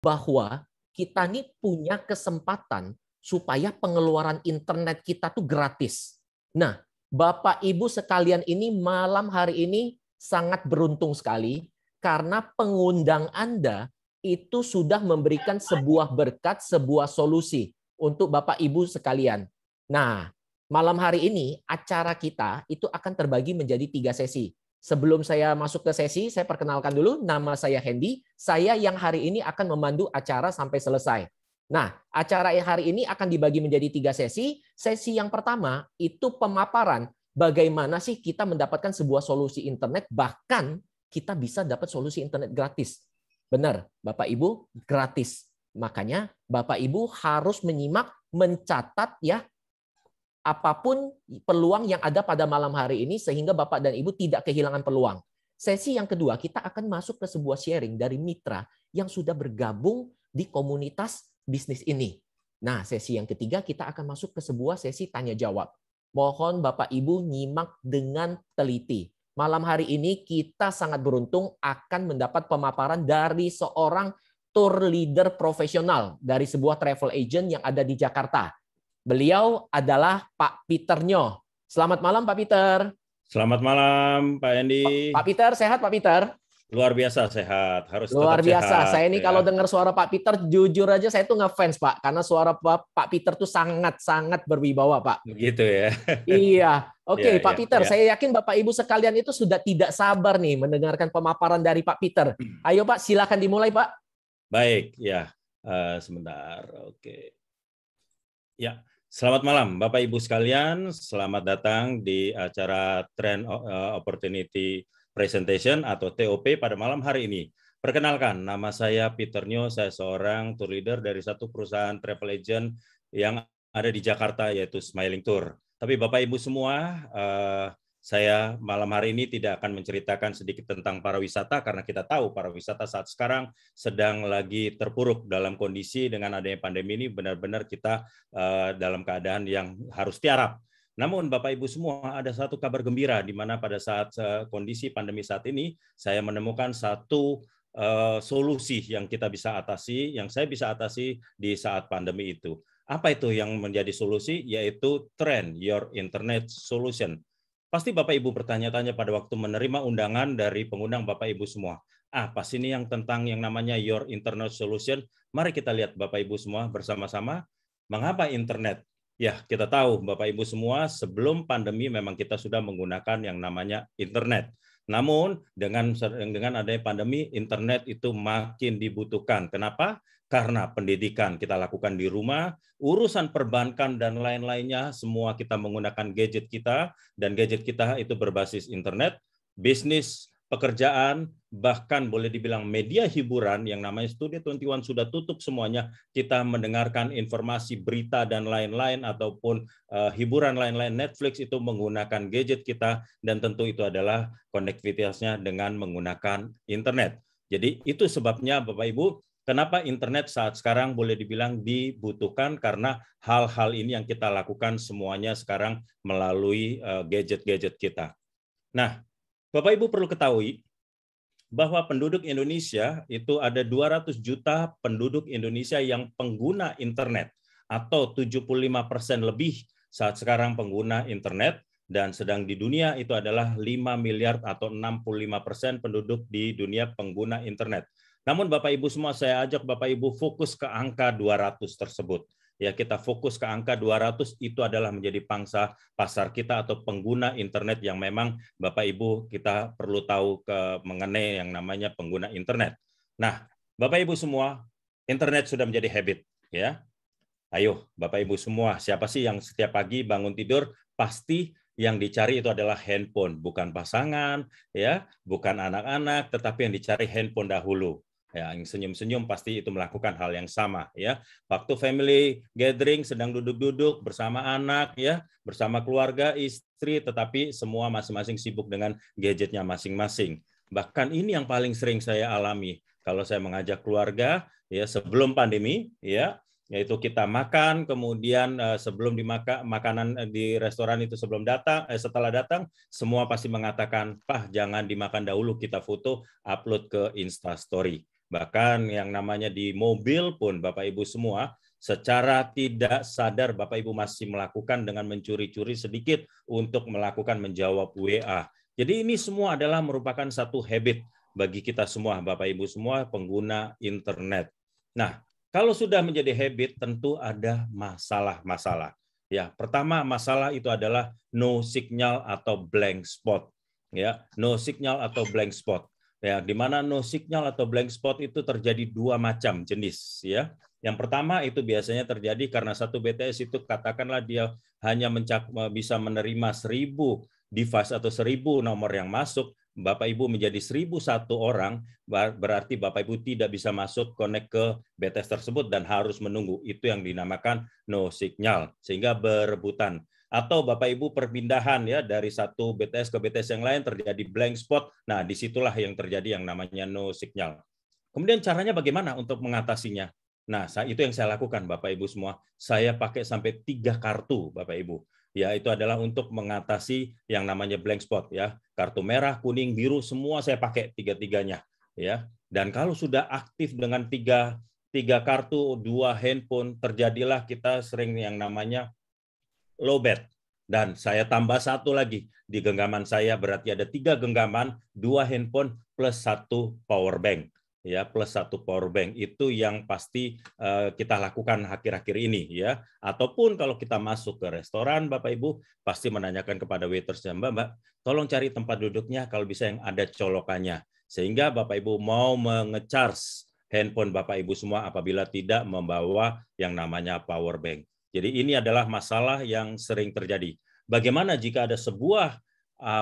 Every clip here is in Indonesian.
bahwa kita nih punya kesempatan supaya pengeluaran internet kita tuh gratis. Nah, Bapak Ibu sekalian ini malam hari ini sangat beruntung sekali karena pengundang Anda itu sudah memberikan sebuah berkat, sebuah solusi untuk Bapak Ibu sekalian. Nah, malam hari ini acara kita itu akan terbagi menjadi 3 sesi. Sebelum saya masuk ke sesi, saya perkenalkan dulu, nama saya Hendy. Saya yang hari ini akan memandu acara sampai selesai. Nah, acara hari ini akan dibagi menjadi 3 sesi. Sesi yang pertama itu pemaparan bagaimana sih kita mendapatkan sebuah solusi internet, bahkan kita bisa dapat solusi internet gratis. Benar, Bapak Ibu, gratis. Makanya Bapak Ibu harus menyimak, mencatat ya, apapun peluang yang ada pada malam hari ini sehingga Bapak dan Ibu tidak kehilangan peluang. Sesi yang kedua, kita akan masuk ke sebuah sharing dari mitra yang sudah bergabung di komunitas bisnis ini. Nah, sesi yang ketiga kita akan masuk ke sebuah sesi tanya jawab. Mohon Bapak Ibu nyimak dengan teliti. Malam hari ini kita sangat beruntung akan mendapat pemaparan dari seorang tour leader profesional dari sebuah travel agent yang ada di Jakarta. Beliau adalah Pak Peter Nyo. Selamat malam Pak Peter. Selamat malam Pak Hendy. Pak Peter, sehat Pak Peter? Luar biasa sehat, harus luar tetap biasa. sehat. Saya ini ya. Kalau dengar suara Pak Peter, jujur aja saya tuh ngefans Pak, karena suara Pak Peter tuh sangat-sangat berwibawa Pak. Begitu ya. Iya, oke Pak ya, Peter, ya. saya yakin Bapak Ibu sekalian itu sudah tidak sabar nih mendengarkan pemaparan dari Pak Peter. Ayo Pak, silakan dimulai Pak. Baik, ya. Sebentar, oke. Ya. Selamat malam, Bapak Ibu sekalian. Selamat datang di acara Trend Opportunity Presentation atau TOP pada malam hari ini. Perkenalkan, nama saya Peter Nyo. Saya seorang tour leader dari satu perusahaan travel agent yang ada di Jakarta, yaitu Smiling Tour. Tapi Bapak Ibu semua, saya malam hari ini tidak akan menceritakan sedikit tentang pariwisata karena kita tahu pariwisata saat sekarang sedang lagi terpuruk dalam kondisi dengan adanya pandemi ini, benar-benar kita dalam keadaan yang harus tiarap. Namun Bapak Ibu semua, ada satu kabar gembira di mana pada saat kondisi pandemi saat ini saya menemukan satu solusi yang kita bisa atasi, yang saya bisa atasi di saat pandemi itu. Apa itu yang menjadi solusi? Yaitu Trend Your Internet Solution. Pasti Bapak Ibu bertanya-tanya pada waktu menerima undangan dari pengundang Bapak Ibu semua. Apa sih ini yang tentang yang namanya Your Internet Solution? Mari kita lihat Bapak Ibu semua bersama-sama. Mengapa internet? Ya, kita tahu Bapak Ibu semua sebelum pandemi memang kita sudah menggunakan yang namanya internet. Namun dengan adanya pandemi, internet itu makin dibutuhkan. Kenapa? Karena pendidikan kita lakukan di rumah, urusan perbankan dan lain-lainnya, semua kita menggunakan gadget kita, dan gadget kita itu berbasis internet, bisnis, pekerjaan, bahkan boleh dibilang media hiburan yang namanya Studio 21 sudah tutup semuanya, kita mendengarkan informasi, berita, dan lain-lain, ataupun hiburan lain-lain, Netflix itu menggunakan gadget kita, dan tentu itu adalah konektivitasnya dengan menggunakan internet. Jadi itu sebabnya Bapak Ibu, kenapa internet saat sekarang boleh dibilang dibutuhkan, karena hal-hal ini yang kita lakukan semuanya sekarang melalui gadget-gadget kita. Nah, Bapak Ibu perlu ketahui bahwa penduduk Indonesia itu ada 200 juta penduduk Indonesia yang pengguna internet, atau 75% lebih saat sekarang pengguna internet, dan sedang di dunia itu adalah 5 miliar atau 65% penduduk di dunia pengguna internet. Namun Bapak Ibu semua, saya ajak Bapak Ibu fokus ke angka 200 tersebut. Ya, kita fokus ke angka 200, itu adalah menjadi pangsa pasar kita atau pengguna internet yang memang Bapak Ibu kita perlu tahu mengenai yang namanya pengguna internet. Nah, Bapak Ibu semua, internet sudah menjadi habit, ya. Ayo Bapak Ibu semua, siapa sih yang setiap pagi bangun tidur pasti yang dicari itu adalah handphone, bukan pasangan, ya, bukan anak-anak, tetapi yang dicari handphone dahulu. Ya, yang senyum-senyum pasti itu melakukan hal yang sama, ya. Waktu family gathering sedang duduk-duduk bersama anak, ya, bersama keluarga, istri, tetapi semua masing-masing sibuk dengan gadgetnya masing-masing. Bahkan ini yang paling sering saya alami kalau saya mengajak keluarga, ya, sebelum pandemi, ya, yaitu kita makan, kemudian sebelum dimakan makanan di restoran itu sebelum datang, setelah datang, semua pasti mengatakan, "Pak, jangan dimakan dahulu, kita foto, upload ke Instastory." Bahkan yang namanya di mobil pun Bapak Ibu semua, secara tidak sadar Bapak Ibu masih melakukan dengan mencuri-curi sedikit untuk melakukan menjawab WA. Jadi ini semua adalah merupakan satu habit bagi kita semua, Bapak Ibu semua pengguna internet. Nah, kalau sudah menjadi habit tentu ada masalah-masalah. Ya, pertama masalah itu adalah no signal atau blank spot. Ya, no signal atau blank spot. Ya, di mana no signal atau blank spot itu terjadi dua macam jenis, ya. Yang pertama itu biasanya terjadi karena satu BTS itu katakanlah dia hanya bisa menerima 1000 device atau 1000 nomor yang masuk, Bapak Ibu menjadi 1001 orang, berarti Bapak Ibu tidak bisa masuk connect ke BTS tersebut dan harus menunggu. Itu yang dinamakan no signal, sehingga berebutan. Atau Bapak Ibu perpindahan ya dari satu BTS ke BTS yang lain terjadi blank spot. Nah, disitulah yang terjadi yang namanya no signal. Kemudian caranya bagaimana untuk mengatasinya? Nah, itu yang saya lakukan Bapak Ibu semua. Saya pakai sampai 3 kartu Bapak Ibu. Ya, itu adalah untuk mengatasi yang namanya blank spot ya. Kartu merah, kuning, biru semua saya pakai tiga-tiganya ya. Dan kalau sudah aktif dengan tiga kartu, 2 handphone, terjadilah kita sering yang namanya lowbat. Dan saya tambah satu lagi di genggaman saya, berarti ada 3 genggaman, 2 handphone plus 1 power bank. Ya, plus 1 power bank itu yang pasti kita lakukan akhir-akhir ini ya. Ataupun kalau kita masuk ke restoran Bapak Ibu pasti menanyakan kepada waitersnya, Mbak, tolong cari tempat duduknya kalau bisa yang ada colokannya. Sehingga Bapak Ibu mau mengecharge handphone Bapak Ibu semua apabila tidak membawa yang namanya power bank. Jadi ini adalah masalah yang sering terjadi. Bagaimana jika ada sebuah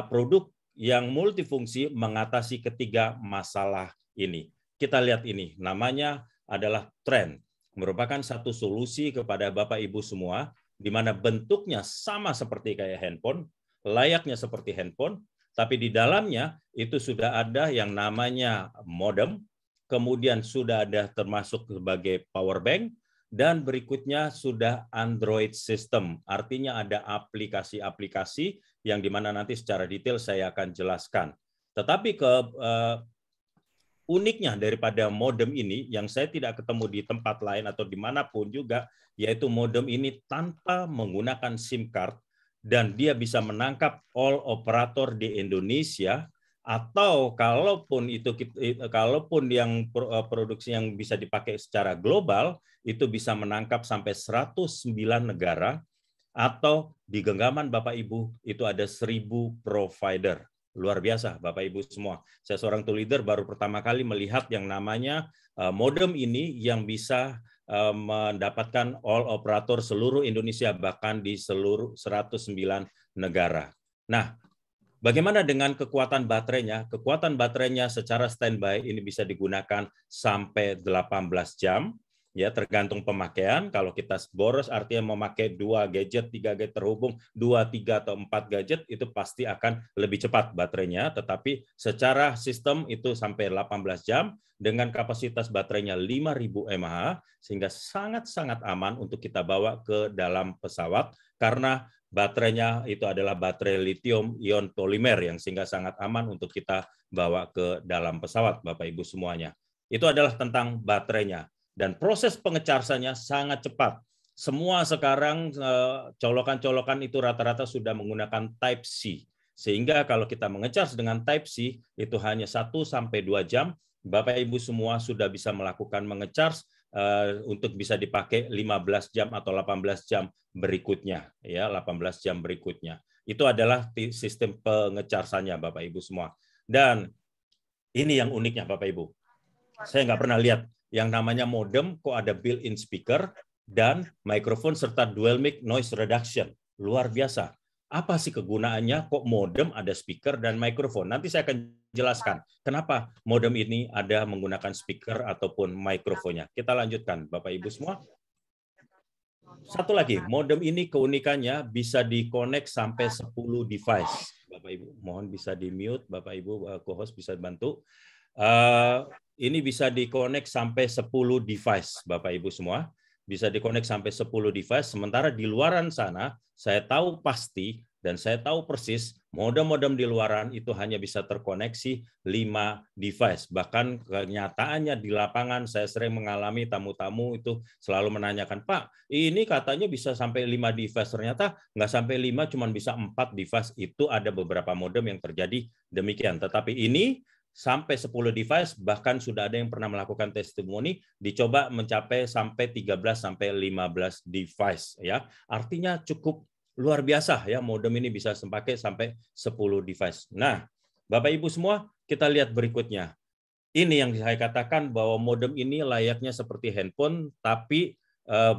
produk yang multifungsi mengatasi ketiga masalah ini? Kita lihat ini, namanya adalah Trend. Merupakan satu solusi kepada Bapak Ibu semua, di mana bentuknya sama seperti kayak handphone, layaknya seperti handphone, tapi di dalamnya itu sudah ada yang namanya modem, kemudian sudah ada termasuk sebagai power bank, dan berikutnya sudah Android system, artinya ada aplikasi-aplikasi yang dimana nanti secara detail saya akan jelaskan. Tetapi uniknya daripada modem ini yang saya tidak ketemu di tempat lain atau dimanapun juga, yaitu modem ini tanpa menggunakan SIM card dan dia bisa menangkap all operator di Indonesia. Atau kalaupun yang produksi yang bisa dipakai secara global itu bisa menangkap sampai 109 negara, atau di genggaman Bapak Ibu itu ada 1000 provider. Luar biasa Bapak Ibu semua. Saya seorang tool leader baru pertama kali melihat yang namanya modem ini yang bisa mendapatkan all operator seluruh Indonesia, bahkan di seluruh 109 negara. Nah, bagaimana dengan kekuatan baterainya? Kekuatan baterainya secara standby ini bisa digunakan sampai 18 jam. Ya, tergantung pemakaian. Kalau kita boros artinya memakai 2 gadget, 3 gadget terhubung, 2, 3, atau 4 gadget, itu pasti akan lebih cepat baterainya. Tetapi secara sistem itu sampai 18 jam dengan kapasitas baterainya 5000 mAh, sehingga sangat-sangat aman untuk kita bawa ke dalam pesawat karena baterainya itu adalah baterai lithium ion polimer yang sehingga sangat aman untuk kita bawa ke dalam pesawat, Bapak Ibu semuanya. Itu adalah tentang baterainya. Dan proses pengecasannya sangat cepat. Semua sekarang colokan-colokan itu rata-rata sudah menggunakan Type-C. Sehingga kalau kita mengecas dengan Type-C itu hanya 1-2 jam, Bapak Ibu semua sudah bisa melakukan mengecas untuk bisa dipakai 15 jam atau 18 jam berikutnya, ya, 18 jam berikutnya. Itu adalah sistem pengecasannya Bapak Ibu semua. Dan ini yang uniknya Bapak Ibu. Saya nggak pernah lihat yang namanya modem kok ada built-in speaker dan mikrofon serta dual mic noise reduction. Luar biasa. Apa sih kegunaannya kok modem ada speaker dan mikrofon? Nanti saya akan jelaskan kenapa modem ini ada menggunakan speaker ataupun mikrofonnya. Kita lanjutkan Bapak Ibu semua. Satu lagi, modem ini keunikannya bisa di-connect sampai 10 device. Bapak Ibu, mohon bisa di-mute, Bapak Ibu co-host bisa bantu. Ini bisa di-connect sampai 10 device, Bapak Ibu semua. Bisa di-connect sampai 10 device, sementara di luaran sana, saya tahu pasti Dan saya tahu persis modem-modem di luaran itu hanya bisa terkoneksi 5 device. Bahkan kenyataannya di lapangan saya sering mengalami tamu-tamu itu selalu menanyakan, Pak, ini katanya bisa sampai 5 device. Ternyata nggak sampai 5, cuma bisa 4 device. Itu ada beberapa modem yang terjadi demikian. Tetapi ini sampai 10 device, bahkan sudah ada yang pernah melakukan testimoni, dicoba mencapai sampai 13 sampai 15 device. Ya. Artinya cukup luar biasa ya, modem ini bisa dipakai sampai 10 device. Nah, Bapak Ibu semua, kita lihat berikutnya. Ini yang saya katakan bahwa modem ini layaknya seperti handphone, tapi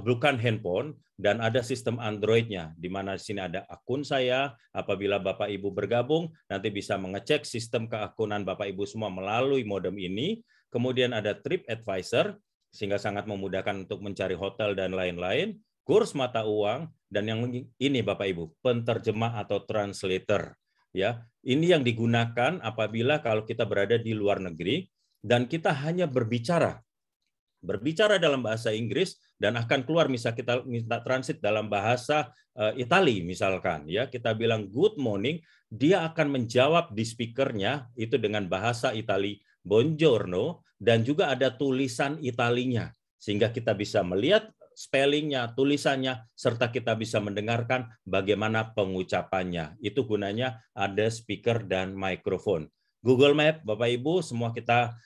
bukan handphone dan ada sistem Android-nya, di mana di sini ada akun saya. Apabila Bapak Ibu bergabung, nanti bisa mengecek sistem keakunan Bapak Ibu semua melalui modem ini. Kemudian ada Trip Advisor, sehingga sangat memudahkan untuk mencari hotel dan lain-lain. Kurs mata uang, dan yang ini Bapak Ibu, penterjemah atau translator. Ya, ini yang digunakan apabila kalau kita berada di luar negeri dan kita hanya berbicara dalam bahasa Inggris dan akan keluar misal kita minta transit dalam bahasa Itali misalkan, ya kita bilang good morning, dia akan menjawab di speakernya itu dengan bahasa Itali buongiorno, dan juga ada tulisan Italinya sehingga kita bisa melihat spellingnya, tulisannya, serta kita bisa mendengarkan bagaimana pengucapannya. Itu gunanya ada speaker dan mikrofon. Google Map, Bapak Ibu, semua kita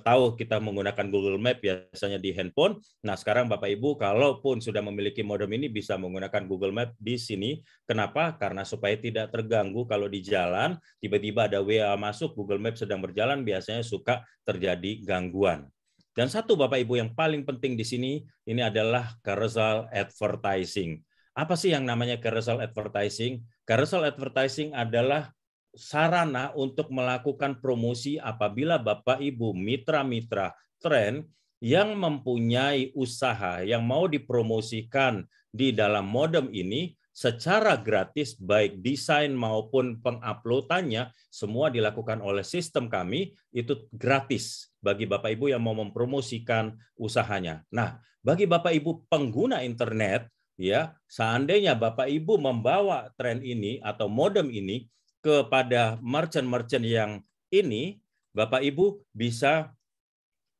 tahu kita menggunakan Google Map biasanya di handphone. Nah, sekarang Bapak Ibu, kalaupun sudah memiliki modem ini bisa menggunakan Google Map di sini. Kenapa? Karena supaya tidak terganggu kalau di jalan, tiba-tiba ada WA masuk, Google Map sedang berjalan, biasanya suka terjadi gangguan. Dan satu Bapak Ibu yang paling penting di sini, ini adalah carousel advertising. Apa sih yang namanya carousel advertising? Carousel advertising adalah sarana untuk melakukan promosi apabila Bapak Ibu mitra-mitra tren yang mempunyai usaha yang mau dipromosikan di dalam modem ini secara gratis, baik desain maupun penguploadannya semua dilakukan oleh sistem kami, itu gratis bagi Bapak Ibu yang mau mempromosikan usahanya. Nah, bagi Bapak Ibu pengguna internet, ya seandainya Bapak Ibu membawa tren ini atau modem ini kepada merchant-merchant yang ini, Bapak Ibu bisa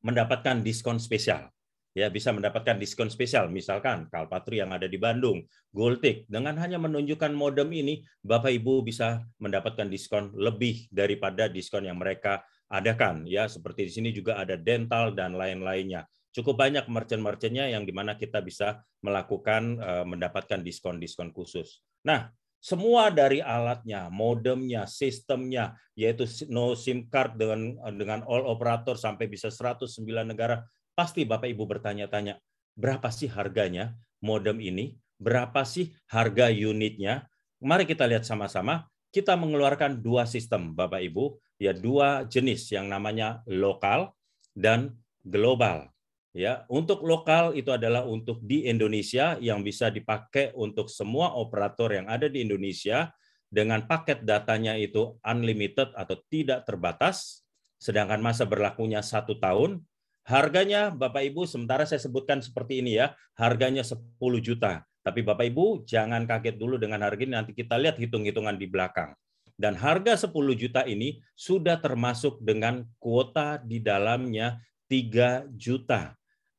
mendapatkan diskon spesial. Ya, bisa mendapatkan diskon spesial. Misalkan Kalpatri yang ada di Bandung, Goltik, dengan hanya menunjukkan modem ini, Bapak Ibu bisa mendapatkan diskon lebih daripada diskon yang mereka adakan. Ya, seperti di sini juga ada dental dan lain-lainnya. Cukup banyak merchant-merchantnya yang dimana kita bisa melakukan mendapatkan diskon-diskon khusus. Nah, semua dari alatnya, modemnya, sistemnya, yaitu no SIM card dengan all operator sampai bisa 109 negara, pasti Bapak Ibu bertanya-tanya, berapa sih harganya modem ini? Berapa sih harga unitnya? Mari kita lihat sama-sama. Kita mengeluarkan dua sistem, Bapak Ibu, ya dua jenis yang namanya lokal dan global. Ya, untuk lokal itu adalah untuk di Indonesia yang bisa dipakai untuk semua operator yang ada di Indonesia dengan paket datanya itu unlimited atau tidak terbatas, sedangkan masa berlakunya 1 tahun. Harganya Bapak Ibu, sementara saya sebutkan seperti ini ya, harganya 10 juta. Tapi Bapak Ibu jangan kaget dulu dengan harga ini, nanti kita lihat hitung-hitungan di belakang. Dan harga 10 juta ini sudah termasuk dengan kuota di dalamnya 3 juta.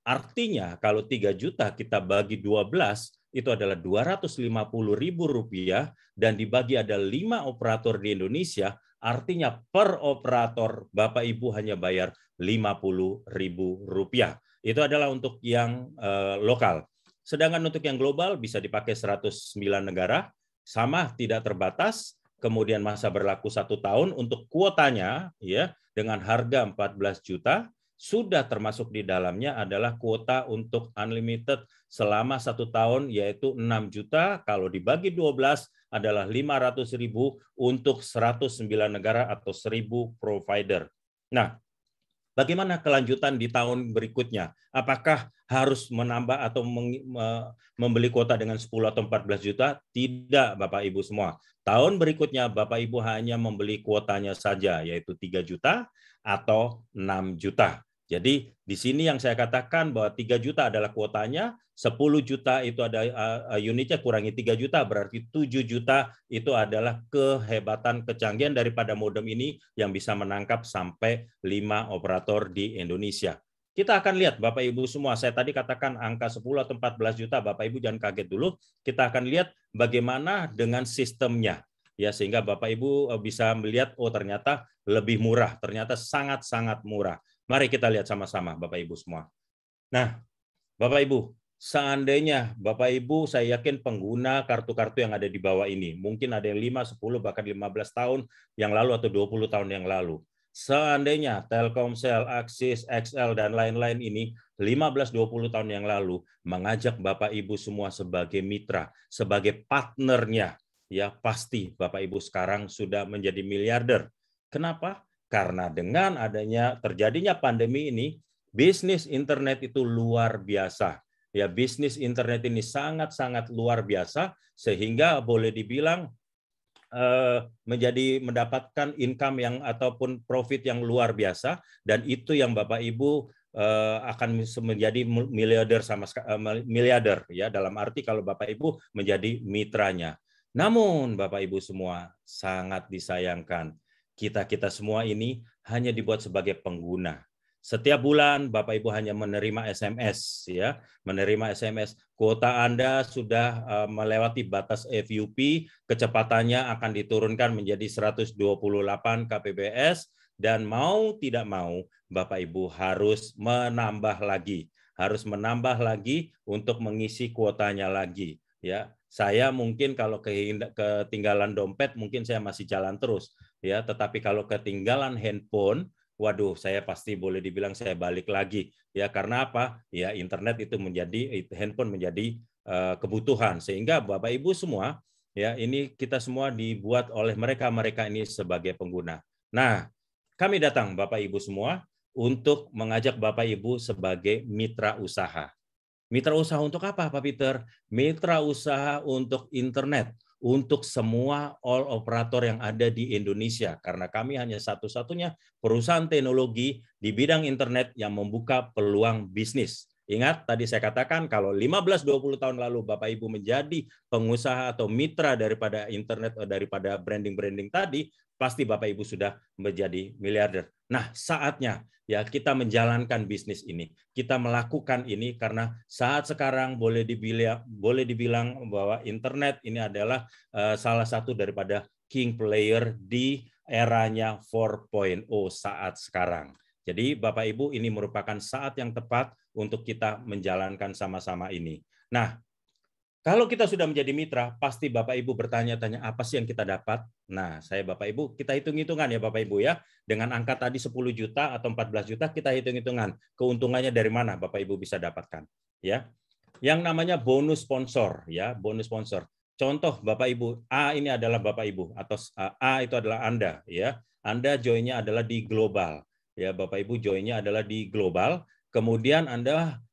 Artinya kalau 3 juta kita bagi 12, itu adalah Rp250.000 dan dibagi ada 5 operator di Indonesia, artinya per operator Bapak Ibu hanya bayar Rp50.000. Itu adalah untuk yang lokal. Sedangkan untuk yang global bisa dipakai 109 negara, sama tidak terbatas, kemudian masa berlaku 1 tahun untuk kuotanya ya dengan harga 14 juta. Sudah termasuk di dalamnya adalah kuota untuk unlimited selama 1 tahun yaitu 6 juta, kalau dibagi 12 adalah 500.000 untuk 109 negara atau 1.000 provider. Nah, bagaimana kelanjutan di tahun berikutnya? Apakah harus menambah atau membeli kuota dengan 10 atau 14 juta? Tidak, Bapak Ibu semua. Tahun berikutnya Bapak Ibu hanya membeli kuotanya saja, yaitu 3 juta atau 6 juta. Jadi di sini yang saya katakan bahwa 3 juta adalah kuotanya, 10 juta itu ada unitnya, kurangi 3 juta, berarti 7 juta itu adalah kehebatan kecanggihan daripada modem ini yang bisa menangkap sampai 5 operator di Indonesia. Kita akan lihat Bapak Ibu semua, saya tadi katakan angka 10 atau 14 juta, Bapak Ibu jangan kaget dulu. Kita akan lihat bagaimana dengan sistemnya. Ya, sehingga Bapak Ibu bisa melihat, oh ternyata lebih murah, ternyata sangat-sangat murah. Mari kita lihat sama-sama Bapak Ibu semua. Nah, Bapak Ibu, seandainya Bapak Ibu saya yakin pengguna kartu-kartu yang ada di bawah ini, mungkin ada yang 5, 10, bahkan 15 tahun yang lalu atau 20 tahun yang lalu. Seandainya Telkomsel, Axis, XL, dan lain-lain ini 15-20 tahun yang lalu mengajak Bapak Ibu semua sebagai mitra, sebagai partnernya, ya pasti Bapak Ibu sekarang sudah menjadi miliarder. Kenapa? Karena dengan adanya terjadinya pandemi ini, bisnis internet itu luar biasa. Ya, bisnis internet ini sangat-sangat luar biasa, sehingga boleh dibilang mendapatkan income yang ataupun profit yang luar biasa, dan itu yang Bapak Ibu akan menjadi miliarder miliarder ya, dalam arti kalau Bapak Ibu menjadi mitranya. Namun Bapak Ibu semua, sangat disayangkan kita semua ini hanya dibuat sebagai pengguna. Setiap bulan Bapak Ibu hanya menerima SMS ya, menerima SMS. Kuota Anda sudah melewati batas FUP, kecepatannya akan diturunkan menjadi 128 kbps, dan mau tidak mau Bapak Ibu harus menambah lagi untuk mengisi kuotanya lagi ya. Saya mungkin kalau ketinggalan dompet mungkin saya masih jalan terus ya, tetapi kalau ketinggalan handphone, waduh, saya pasti boleh dibilang saya balik lagi ya. Karena apa? Ya internet itu handphone menjadi kebutuhan, sehingga Bapak Ibu semua ya, ini kita semua dibuat oleh mereka ini sebagai pengguna. Nah, kami datang Bapak Ibu semua untuk mengajak Bapak Ibu sebagai mitra usaha. Mitra usaha untuk apa, Pak Peter? Mitra usaha untuk internet, untuk semua all operator yang ada di Indonesia. Karena kami hanya satu-satunya perusahaan teknologi di bidang internet yang membuka peluang bisnis. Ingat, tadi saya katakan kalau 15-20 tahun lalu Bapak Ibu menjadi pengusaha atau mitra daripada internet, daripada branding-branding tadi, pasti Bapak Ibu sudah menjadi miliarder. Nah, saatnya ya kita menjalankan bisnis ini. Kita melakukan ini karena saat sekarang boleh dibilang bahwa internet ini adalah salah satu daripada king player di eranya 4.0 saat sekarang. Jadi Bapak Ibu, ini merupakan saat yang tepat untuk kita menjalankan sama-sama ini. Nah, kalau kita sudah menjadi mitra, pasti Bapak Ibu bertanya-tanya apa sih yang kita dapat? Nah, saya Bapak Ibu, kita hitung-hitungan ya Bapak Ibu ya. Dengan angka tadi 10 juta atau 14 juta, kita hitung-hitungan. Keuntungannya dari mana Bapak Ibu bisa dapatkan? Ya. Yang namanya bonus sponsor ya, bonus sponsor. Contoh Bapak Ibu, A ini adalah Bapak Ibu, atau A itu adalah Anda ya. Anda join-nya adalah di global. Ya, Bapak Ibu join-nya adalah di global. Kemudian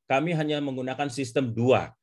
kami hanya menggunakan sistem dua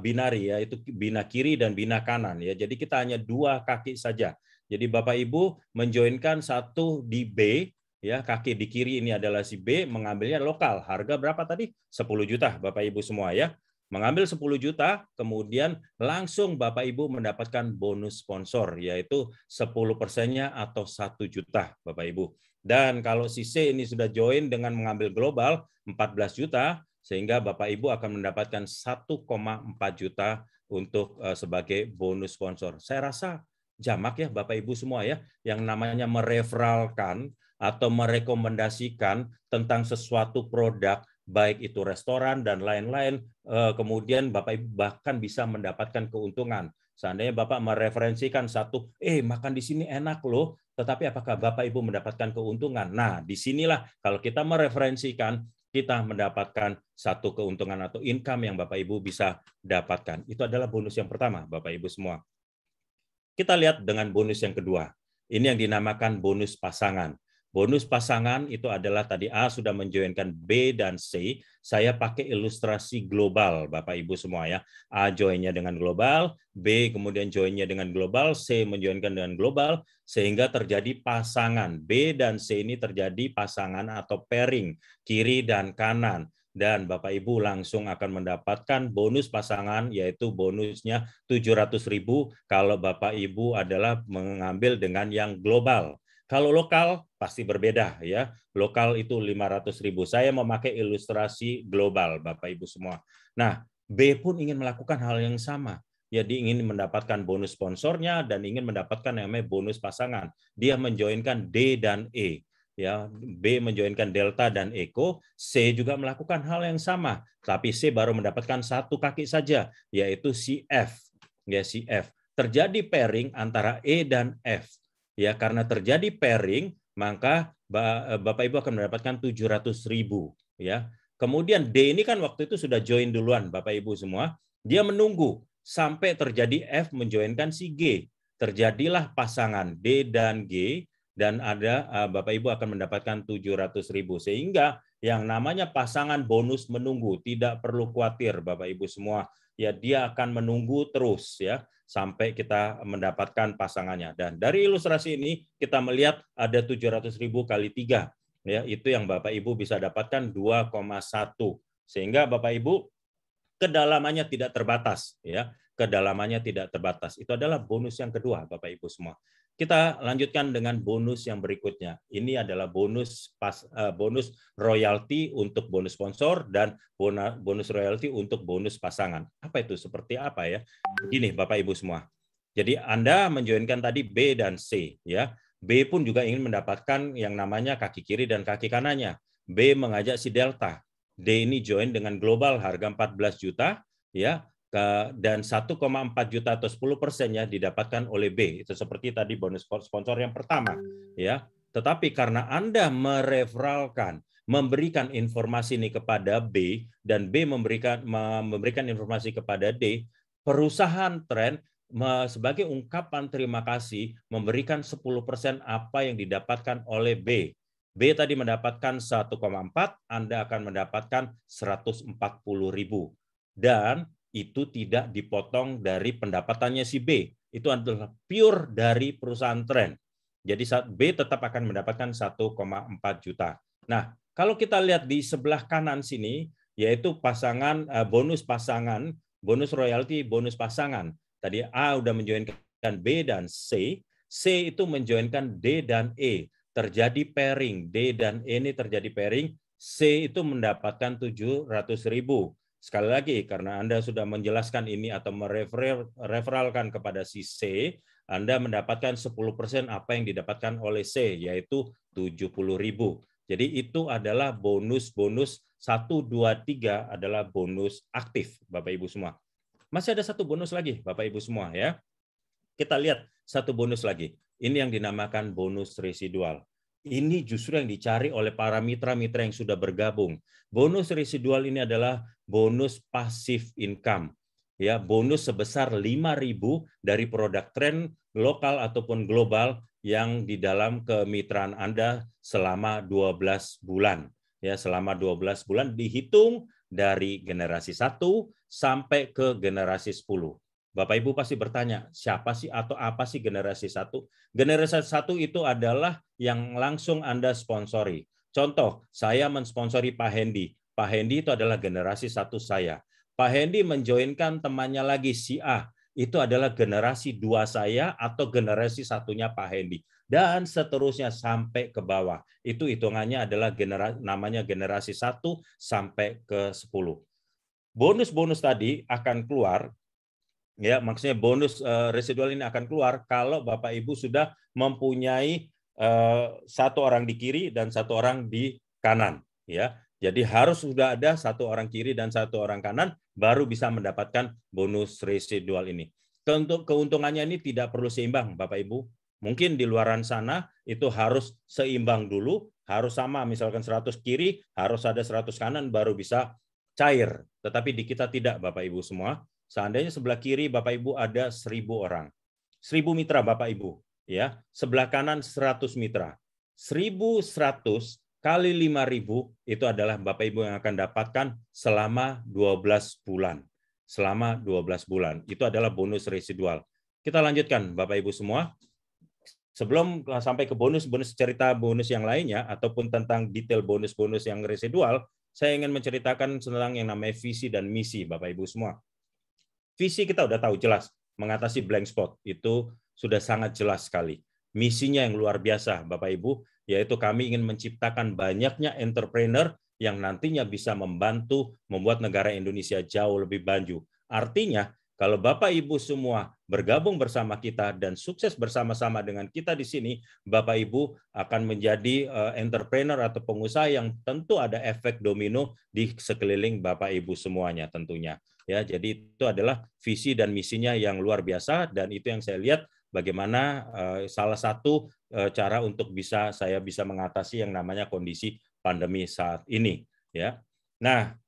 binari, yaitu bina kiri dan bina kanan ya. Jadi kita hanya 2 kaki saja. Jadi Bapak Ibu menjoinkan satu di B ya, kaki di kiri ini adalah si B, mengambilnya lokal. Harga berapa tadi? 10 juta Bapak Ibu semua ya. Mengambil 10 juta, kemudian langsung Bapak Ibu mendapatkan bonus sponsor, yaitu 10%-nya atau 1 juta Bapak Ibu. Dan kalau si C ini sudah join dengan mengambil global 14 juta, sehingga Bapak Ibu akan mendapatkan 1,4 juta untuk sebagai bonus sponsor. Saya rasa jamak ya Bapak Ibu semua ya, yang namanya mereferalkan atau merekomendasikan tentang sesuatu produk, baik itu restoran dan lain-lain, kemudian Bapak Ibu bahkan bisa mendapatkan keuntungan. Seandainya Bapak mereferensikan satu, makan di sini enak loh, tetapi apakah Bapak Ibu mendapatkan keuntungan? Nah, disinilah kalau kita mereferensikan, kita mendapatkan satu keuntungan atau income yang Bapak Ibu bisa dapatkan. Itu adalah bonus yang pertama, Bapak Ibu semua. Kita lihat dengan bonus yang kedua. Ini yang dinamakan bonus pasangan. Bonus pasangan itu adalah tadi A sudah menjoinkan B dan C. Saya pakai ilustrasi global, Bapak Ibu semua ya. A joinnya dengan global, B kemudian joinnya dengan global, C menjoinkan dengan global, sehingga terjadi pasangan. B dan C ini terjadi pasangan atau pairing, kiri dan kanan. Dan Bapak Ibu langsung akan mendapatkan bonus pasangan, yaitu bonusnya 700.000 kalau Bapak Ibu adalah mengambil dengan yang global. Kalau lokal pasti berbeda ya. Lokal itu 500.000. Saya memakai ilustrasi global, Bapak Ibu semua. Nah, B pun ingin melakukan hal yang sama. Ya, dia ingin mendapatkan bonus sponsornya dan ingin mendapatkan yang namanya bonus pasangan. Dia menjoinkan D dan E. Ya, B menjoinkan Delta dan Eko, C juga melakukan hal yang sama, tapi C baru mendapatkan satu kaki saja, yaitu si F. Ya, si F. Terjadi pairing antara E dan F. Ya, karena terjadi pairing, maka Bapak Ibu akan mendapatkan 700.000 ya. Kemudian D ini kan waktu itu sudah join duluan Bapak Ibu semua. Dia menunggu sampai terjadi F menjoinkan si G. Terjadilah pasangan D dan G dan ada Bapak Ibu akan mendapatkan 700.000 sehingga yang namanya pasangan bonus menunggu, tidak perlu khawatir Bapak Ibu semua. Ya, dia akan menunggu terus ya sampai kita mendapatkan pasangannya. Dan dari ilustrasi ini kita melihat ada 700.000 kali 3. Ya, itu yang Bapak Ibu bisa dapatkan 2,1. Sehingga Bapak Ibu kedalamannya tidak terbatas ya. Kedalamannya tidak terbatas. Itu adalah bonus yang kedua Bapak Ibu semua. Kita lanjutkan dengan bonus yang berikutnya. Ini adalah bonus bonus royalti untuk bonus sponsor dan bonus royalti untuk bonus pasangan. Apa itu? Seperti apa ya? Begini Bapak Ibu semua. Jadi Anda menjoinkan tadi B dan C ya. B pun juga ingin mendapatkan yang namanya kaki kiri dan kaki kanannya. B mengajak si Delta. D ini join dengan global harga 14 juta ya. Dan 1,4 juta atau 10% ya didapatkan oleh B. Itu seperti tadi bonus sponsor yang pertama ya. Tetapi karena Anda mereferalkan, memberikan informasi ini kepada B dan B memberikan informasi kepada D, perusahaan Trend sebagai ungkapan terima kasih memberikan 10% apa yang didapatkan oleh B. B tadi mendapatkan 1,4, Anda akan mendapatkan 140.000. Dan itu tidak dipotong dari pendapatannya si B. Itu adalah pure dari perusahaan Trend. Jadi B tetap akan mendapatkan 1,4 juta. Nah, kalau kita lihat di sebelah kanan sini, yaitu pasangan bonus pasangan, bonus royalti, bonus pasangan. Tadi A udah menjoinkan B dan C. C itu menjoinkan D dan E. Terjadi pairing. D dan E ini terjadi pairing. C itu mendapatkan 700.000. Sekali lagi, karena Anda sudah menjelaskan ini atau mereferalkan kepada si C, Anda mendapatkan 10% apa yang didapatkan oleh C, yaitu 70.000. Jadi itu adalah bonus-bonus 1, 2, 3 adalah bonus aktif, Bapak Ibu semua. Masih ada satu bonus lagi, Bapak Ibu semua ya. Kita lihat satu bonus lagi. Ini yang dinamakan bonus residual. Ini justru yang dicari oleh para mitra-mitra yang sudah bergabung. Bonus residual ini adalah bonus passive income. Ya, bonus sebesar 5.000 dari produk Trend lokal ataupun global yang di dalam kemitraan Anda selama 12 bulan. Ya, selama 12 bulan dihitung dari generasi 1 sampai ke generasi 10. Bapak Ibu pasti bertanya, siapa sih atau apa sih generasi 1? Generasi 1 itu adalah yang langsung Anda sponsori. Contoh, saya mensponsori Pak Hendy. Pak Hendy itu adalah generasi 1 saya. Pak Hendy menjoinkan temannya lagi si A. Itu adalah generasi 2 saya atau generasi 1-nya Pak Hendy. Dan seterusnya sampai ke bawah. Itu hitungannya adalah namanya generasi 1 sampai ke 10. Bonus-bonus tadi akan keluar. Ya, maksudnya bonus residual ini akan keluar kalau Bapak Ibu sudah mempunyai satu orang di kiri dan satu orang di kanan. Ya, jadi harus sudah ada satu orang kiri dan satu orang kanan baru bisa mendapatkan bonus residual ini. Untuk keuntungannya ini tidak perlu seimbang, Bapak Ibu. Mungkin di luaran sana itu harus seimbang dulu, harus sama, misalkan 100 kiri harus ada 100 kanan baru bisa cair. Tetapi di kita tidak, Bapak Ibu semua. Seandainya sebelah kiri Bapak Ibu ada 1.000 orang. 1.000 mitra Bapak Ibu, ya. Sebelah kanan 100 mitra. 1.100 kali 5.000 itu adalah Bapak Ibu yang akan dapatkan selama 12 bulan. Selama 12 bulan. Itu adalah bonus residual. Kita lanjutkan Bapak Ibu semua. Sebelum sampai ke bonus-bonus cerita bonus yang lainnya ataupun tentang detail bonus-bonus yang residual, saya ingin menceritakan tentang yang namanya visi dan misi Bapak Ibu semua. Visi kita udah tahu jelas, mengatasi blank spot itu sudah sangat jelas sekali. Misinya yang luar biasa Bapak Ibu, yaitu kami ingin menciptakan banyaknya entrepreneur yang nantinya bisa membantu membuat negara Indonesia jauh lebih maju. Artinya, kalau Bapak Ibu semua bergabung bersama kita dan sukses bersama-sama dengan kita di sini, Bapak Ibu akan menjadi entrepreneur atau pengusaha yang tentu ada efek domino di sekeliling Bapak Ibu semuanya tentunya. Ya, jadi itu adalah visi dan misinya yang luar biasa dan itu yang saya lihat bagaimana salah satu cara untuk saya bisa mengatasi yang namanya kondisi pandemi saat ini. Ya, nah.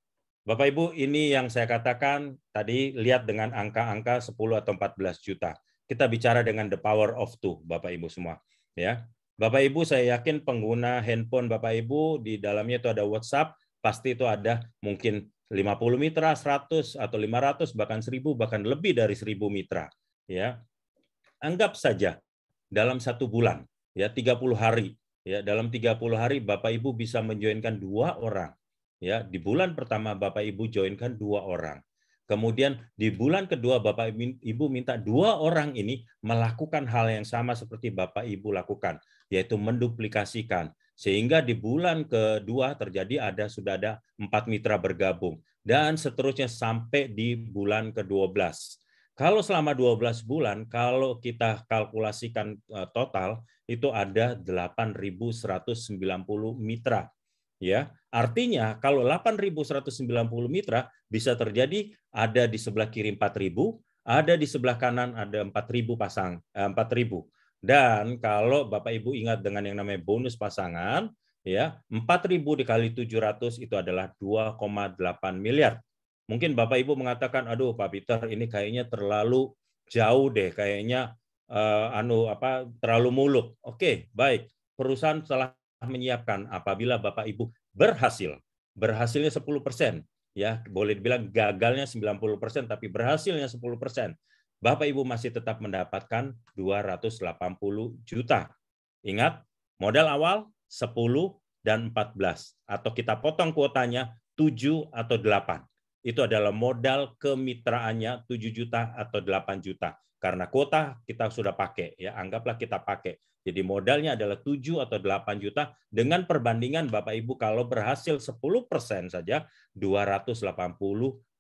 Bapak Ibu, ini yang saya katakan tadi lihat dengan angka-angka 10 atau 14 juta. Kita bicara dengan the power of two, Bapak Ibu semua. Ya, Bapak Ibu saya yakin pengguna handphone Bapak Ibu di dalamnya itu ada WhatsApp, pasti itu ada mungkin 50 mitra, 100 atau 500 bahkan 1000 bahkan lebih dari 1000 mitra. Ya, anggap saja dalam 1 bulan, ya 30 hari, ya dalam 30 hari Bapak Ibu bisa menjoinkan 2 orang. Ya, di bulan pertama Bapak Ibu joinkan 2 orang. Kemudian di bulan kedua Bapak Ibu minta 2 orang ini melakukan hal yang sama seperti Bapak Ibu lakukan, yaitu menduplikasikan. Sehingga di bulan kedua sudah ada 4 mitra bergabung. Dan seterusnya sampai di bulan ke-12. Kalau selama 12 bulan, kalau kita kalkulasikan total, itu ada 8.190 mitra. Ya, artinya kalau 8.190 mitra bisa terjadi ada di sebelah kiri 4.000, ada di sebelah kanan ada 4.000 4.000. Dan kalau Bapak Ibu ingat dengan yang namanya bonus pasangan, ya 4.000 dikali 700 itu adalah 2,8 miliar. Mungkin Bapak Ibu mengatakan, aduh Pak Peter ini kayaknya terlalu jauh deh, kayaknya terlalu muluk. Oke, baik. Perusahaan telah menyiapkan apabila Bapak Ibu berhasilnya 10%, ya boleh dibilang gagalnya 90%, tapi berhasilnya 10%, Bapak Ibu masih tetap mendapatkan 280 juta. Ingat, modal awal 10 dan 14, atau kita potong kuotanya 7 atau 8. Itu adalah modal kemitraannya 7 juta atau 8 juta. Karena kuota kita sudah pakai, ya anggaplah kita pakai. Jadi modalnya adalah 7 atau 8 juta dengan perbandingan Bapak Ibu kalau berhasil 10% saja 280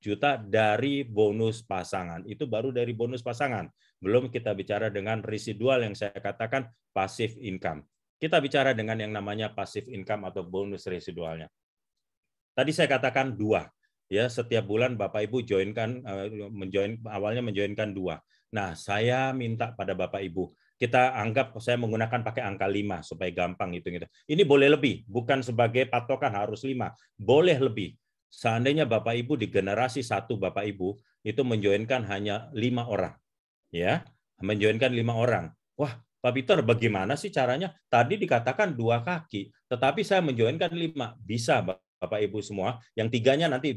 juta dari bonus pasangan. Itu baru dari bonus pasangan. Belum kita bicara dengan residual yang saya katakan passive income. Kita bicara dengan yang namanya passive income atau bonus residualnya. Tadi saya katakan 2. Ya, setiap bulan Bapak Ibu awalnya menjoinkan 2. Nah, saya minta pada Bapak Ibu, kita anggap saya menggunakan pakai angka 5 supaya gampang hitung-hitung. Ini boleh lebih, bukan sebagai patokan harus 5, boleh lebih. Seandainya Bapak Ibu di generasi 1 Bapak Ibu itu menjoinkan hanya 5 orang. Ya, menjoinkan 5 orang. Wah, Pak Peter, bagaimana sih caranya? Tadi dikatakan 2 kaki, tetapi saya menjoinkan 5. Bisa, Bapak Ibu semua, yang 3-nya nanti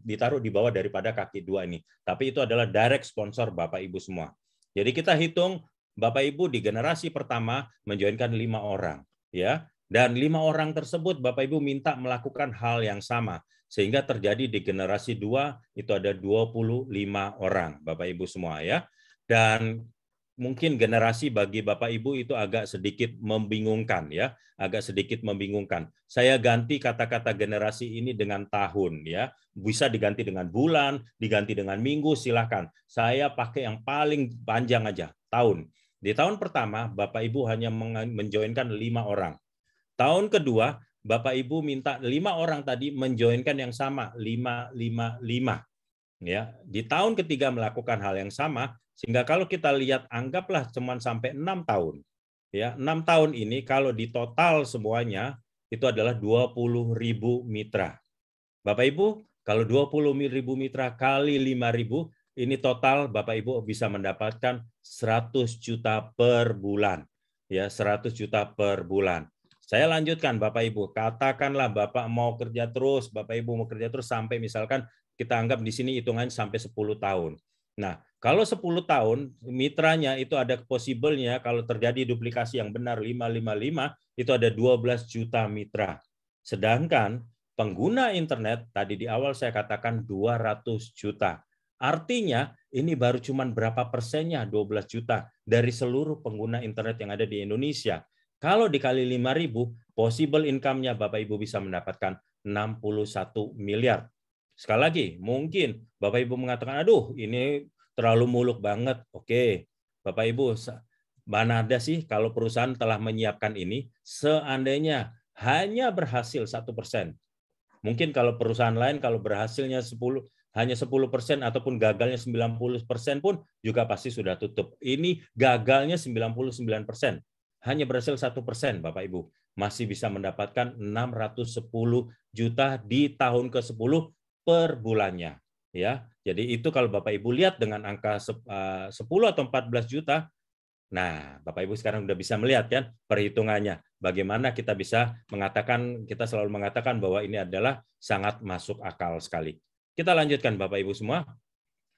ditaruh di bawah daripada kaki 2 ini. Tapi itu adalah direct sponsor Bapak Ibu semua. Jadi kita hitung Bapak Ibu di generasi pertama menjoinkan 5 orang, ya. Dan 5 orang tersebut Bapak Ibu minta melakukan hal yang sama sehingga terjadi di generasi 2 itu ada 25 orang Bapak Ibu semua, ya. Dan mungkin generasi bagi Bapak Ibu itu agak sedikit membingungkan, ya, agak sedikit membingungkan. Saya ganti kata-kata generasi ini dengan tahun, ya. Bisa diganti dengan bulan, diganti dengan minggu, silakan. Saya pakai yang paling panjang aja, tahun. Di tahun pertama Bapak Ibu hanya menjoinkan 5 orang. Tahun kedua Bapak Ibu minta 5 orang tadi menjoinkan yang sama, 5, 5, 5. Ya, di tahun ketiga melakukan hal yang sama, sehingga kalau kita lihat anggaplah cuma sampai 6 tahun. Ya, 6 tahun ini kalau di total semuanya itu adalah 20.000 mitra. Bapak Ibu, kalau 20.000 mitra kali 5.000, ini total Bapak Ibu bisa mendapatkan 100 juta per bulan. ya 100 juta per bulan. Saya lanjutkan Bapak Ibu, katakanlah Bapak mau kerja terus, Bapak Ibu mau kerja terus sampai misalkan kita anggap di sini hitungan sampai 10 tahun. Nah, kalau 10 tahun mitranya itu ada possible-nya kalau terjadi duplikasi yang benar 555 itu ada 12 juta mitra. Sedangkan pengguna internet tadi di awal saya katakan 200 juta. Artinya ini baru cuman berapa persennya 12 juta dari seluruh pengguna internet yang ada di Indonesia. Kalau dikali 5.000, possible income-nya Bapak Ibu bisa mendapatkan 61 miliar. Sekali lagi, mungkin Bapak Ibu mengatakan, aduh ini terlalu muluk banget. Oke, Bapak Ibu, mana ada sih kalau perusahaan telah menyiapkan ini, seandainya hanya berhasil 1%. Mungkin kalau perusahaan lain kalau berhasilnya hanya 10% ataupun gagalnya 90% pun juga pasti sudah tutup. Ini gagalnya 99%. Hanya berhasil 1%, Bapak Ibu, masih bisa mendapatkan 610 juta di tahun ke-10 per bulannya. Ya, jadi itu kalau Bapak Ibu lihat dengan angka 10 atau 14 juta, nah Bapak Ibu sekarang udah bisa melihat kan perhitungannya. Bagaimana kita bisa mengatakan, kita selalu mengatakan bahwa ini adalah sangat masuk akal sekali. Kita lanjutkan Bapak Ibu semua.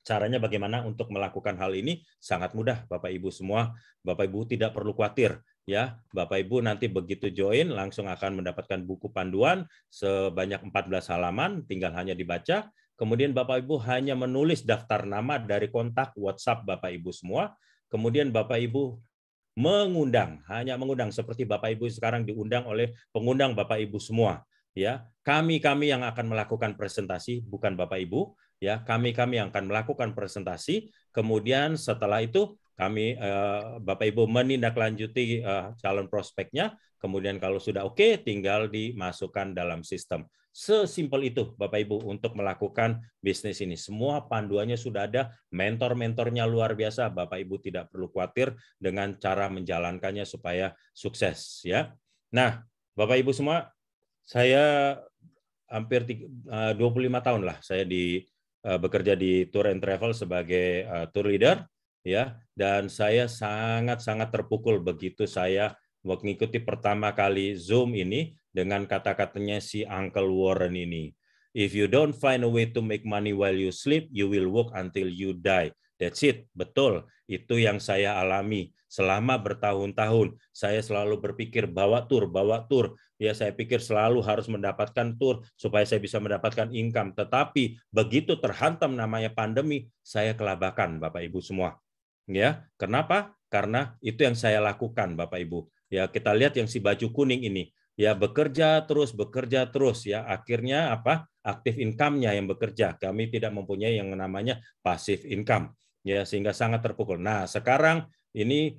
Caranya bagaimana untuk melakukan hal ini? Sangat mudah Bapak Ibu semua. Bapak Ibu tidak perlu khawatir ya. Bapak Ibu nanti begitu join langsung akan mendapatkan buku panduan sebanyak 14 halaman, tinggal hanya dibaca. Kemudian Bapak Ibu hanya menulis daftar nama dari kontak WhatsApp Bapak Ibu semua. Kemudian Bapak Ibu mengundang, hanya mengundang seperti Bapak Ibu sekarang diundang oleh pengundang Bapak Ibu semua. Ya, kami yang akan melakukan presentasi, bukan Bapak Ibu. Ya, kami yang akan melakukan presentasi. Kemudian setelah itu kami Bapak Ibu menindaklanjuti calon prospeknya. Kemudian kalau sudah oke, tinggal dimasukkan dalam sistem. Sesimpel itu Bapak Ibu untuk melakukan bisnis ini. Semua panduannya sudah ada, mentor-mentornya luar biasa. Bapak Ibu tidak perlu khawatir dengan cara menjalankannya supaya sukses ya. Nah, Bapak Ibu semua, saya hampir 25 tahun lah saya bekerja di Tour and Travel sebagai tour leader ya, dan saya sangat terpukul begitu saya mengikuti pertama kali Zoom ini dengan kata-katanya si Uncle Warren ini. If you don't find a way to make money while you sleep, you will work until you die. That's it, betul. Itu yang saya alami selama bertahun-tahun. Saya selalu berpikir bawa tur. Ya, saya pikir selalu harus mendapatkan tur supaya saya bisa mendapatkan income. Tetapi begitu terhantam namanya pandemi, saya kelabakan, Bapak Ibu semua. Ya, kenapa? Karena itu yang saya lakukan, Bapak Ibu. Ya, kita lihat yang si baju kuning ini. Ya, bekerja terus ya. Akhirnya apa? Aktif income-nya yang bekerja. Kami tidak mempunyai yang namanya passive income. Ya, sehingga sangat terpukul. Nah, sekarang ini